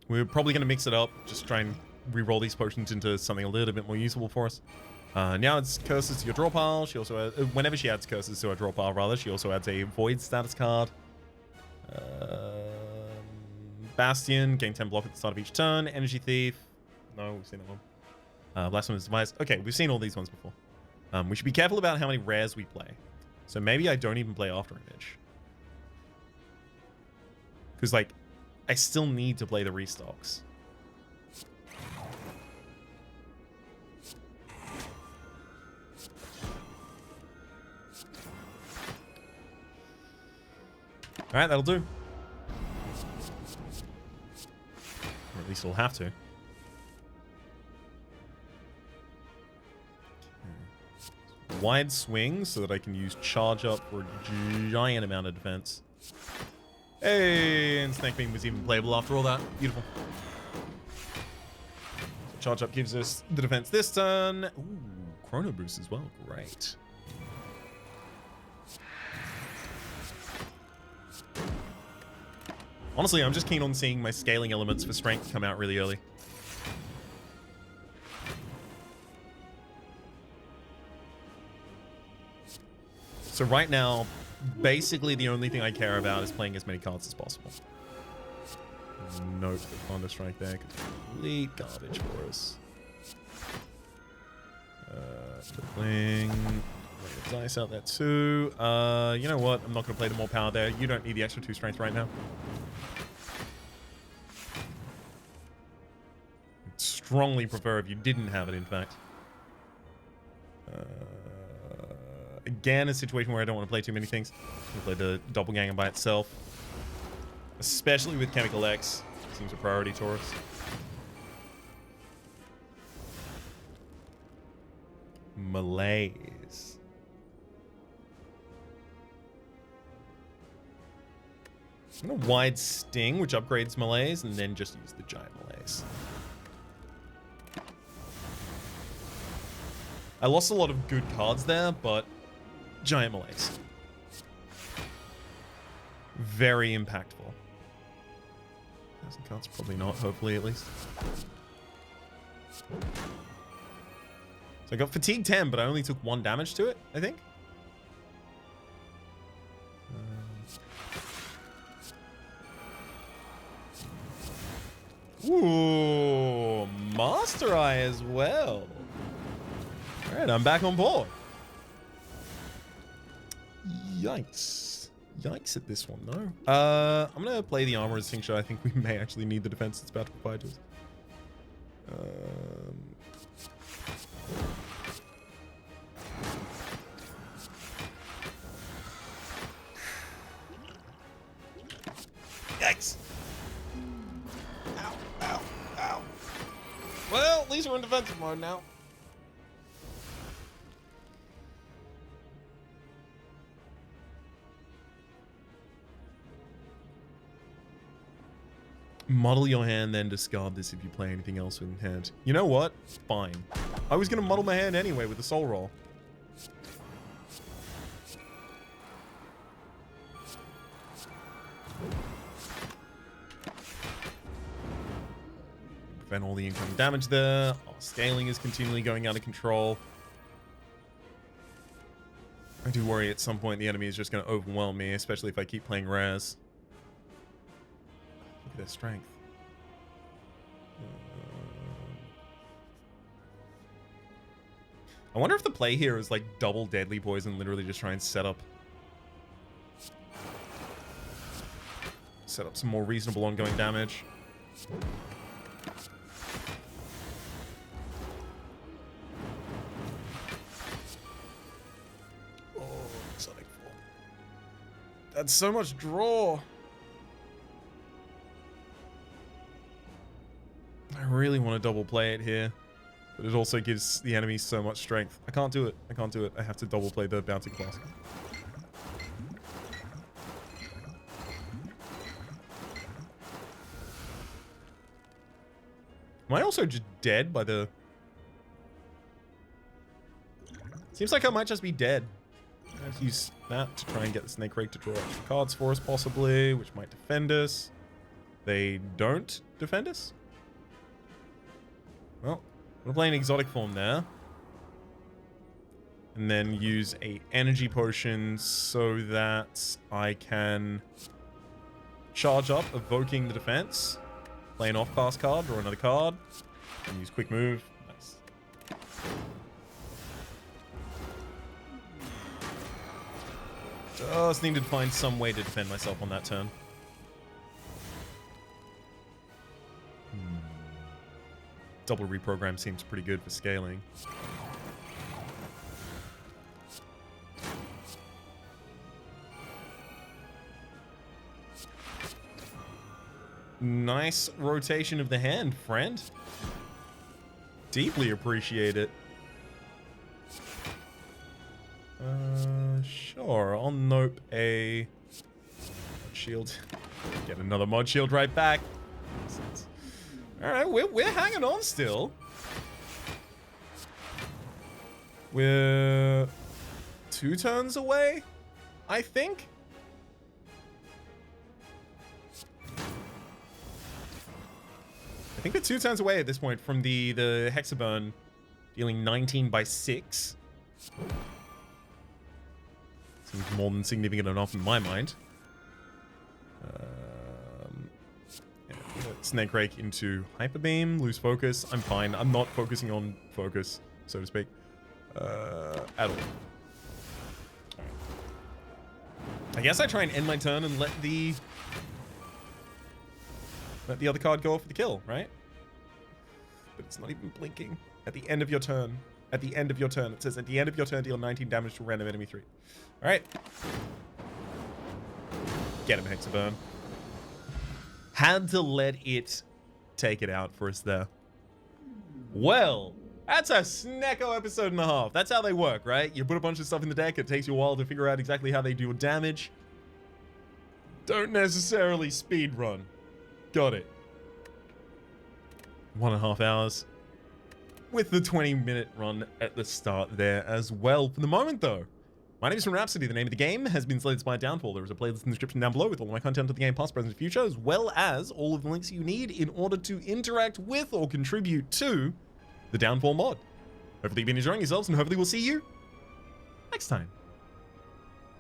we're probably going to mix it up. Just try and re-roll these potions into something a little bit more usable for us. Now it's curses to your draw pile. She also whenever she adds curses to her draw pile, rather, she also adds a void status card. Bastion, gain 10 block at the start of each turn. Energy Thief. No, we've seen that one. Blasphemous Device. Okay, we've seen all these ones before. We should be careful about how many rares we play. So maybe I don't even play After Image. Because, like, I still need to play the restocks. Alright, that'll do. Or at least we'll have to. Okay. Wide swing so that I can use charge up for a giant amount of defense. Hey, and Snake Beam was even playable after all that. Beautiful. So charge up gives us the defense this turn. Ooh, Chrono Boost as well. Great. Honestly, I'm just keen on seeing my scaling elements for strength come out really early. So right now, basically the only thing I care about is playing as many cards as possible. Note the Thunder Strike there, complete garbage for us. Bling. Lay the dice out there too. You know what? I'm not going to play the more power there. You don't need the extra 2 strength right now. I'd strongly prefer if you didn't have it, in fact. Again, a situation where I don't want to play too many things. I'll play the Doppelganger by itself. Especially with Chemical X. Seems a priority to us. Malaise. I'm going to Wide Sting, which upgrades Malaise, and then just use the Giant Malaise. I lost a lot of good cards there, but Giant Malaise. Very impactful. 1,000 cards, probably not, hopefully at least. So I got Fatigue 10, but I only took 1 damage to it, I think. Ooh, Master Eye as well. Alright, I'm back on board. Yikes. Yikes at this one, though. I'm going to play the Armorer's Tincture. I think we may actually need the defense that's about to provide to us. Yikes. Ow, ow, ow. Well, at least we're in defensive mode now. Muddle your hand, then discard this if you play anything else in hand. You know what? Fine. I was going to muddle my hand anyway with the soul roll. Prevent all the incoming damage there. Our scaling is continually going out of control. I do worry at some point the enemy is just going to overwhelm me, especially if I keep playing rares. Look at their strength. I wonder if the play here is like double deadly poison, literally just try and set up some more reasonable ongoing damage. Oh, Sonic 4. That's so much draw. I really want to double play it here, but it also gives the enemy so much strength. I can't do it. I can't do it. I have to double play the bouncing class. Am I also just dead by the... Seems like I might just be dead. I have to use that to try and get the Snake Rake to draw extra cards for us, possibly, which might defend us. They don't defend us? Well, we're playing exotic form there. And then use a energy potion so that I can charge up, evoking the defense. Play an off-pass card, draw another card, and use quick move. Nice. Just needed to find some way to defend myself on that turn. Double reprogram seems pretty good for scaling. Nice rotation of the hand, friend. Deeply appreciate it. Sure. I'll nope a mod shield. Get another mod shield right back. All right, we're hanging on still. We're 2 turns away, I think. I think we're 2 turns away at this point from the Hexaburn dealing 19 by 6. Seems more than significant enough in my mind. Yeah, Snake Rake into Hyper Beam, lose focus. I'm fine. I'm not focusing on focus, so to speak, at all. I guess I try and end my turn and let the other card go off for the kill, right? But it's not even blinking. At the end of your turn. At the end of your turn. It says, at the end of your turn, deal 19 damage to random enemy 3. Alright. Get him, Hexaburn. Had to let it take it out for us there. Well, that's a snacko episode and a half. That's how they work, right? You put a bunch of stuff in the deck. It takes you a while to figure out exactly how they do damage. Don't necessarily speedrun. Got it. 1.5 hours. With the 20-minute run at the start there as well. For the moment, though, my name is Rhapsody. The name of the game has been Slay the Spire Downfall. There is a playlist in the description down below with all of my content of the game, past, present, and future, as well as all of the links you need in order to interact with or contribute to the Downfall mod. Hopefully you've been enjoying yourselves, and hopefully we'll see you next time.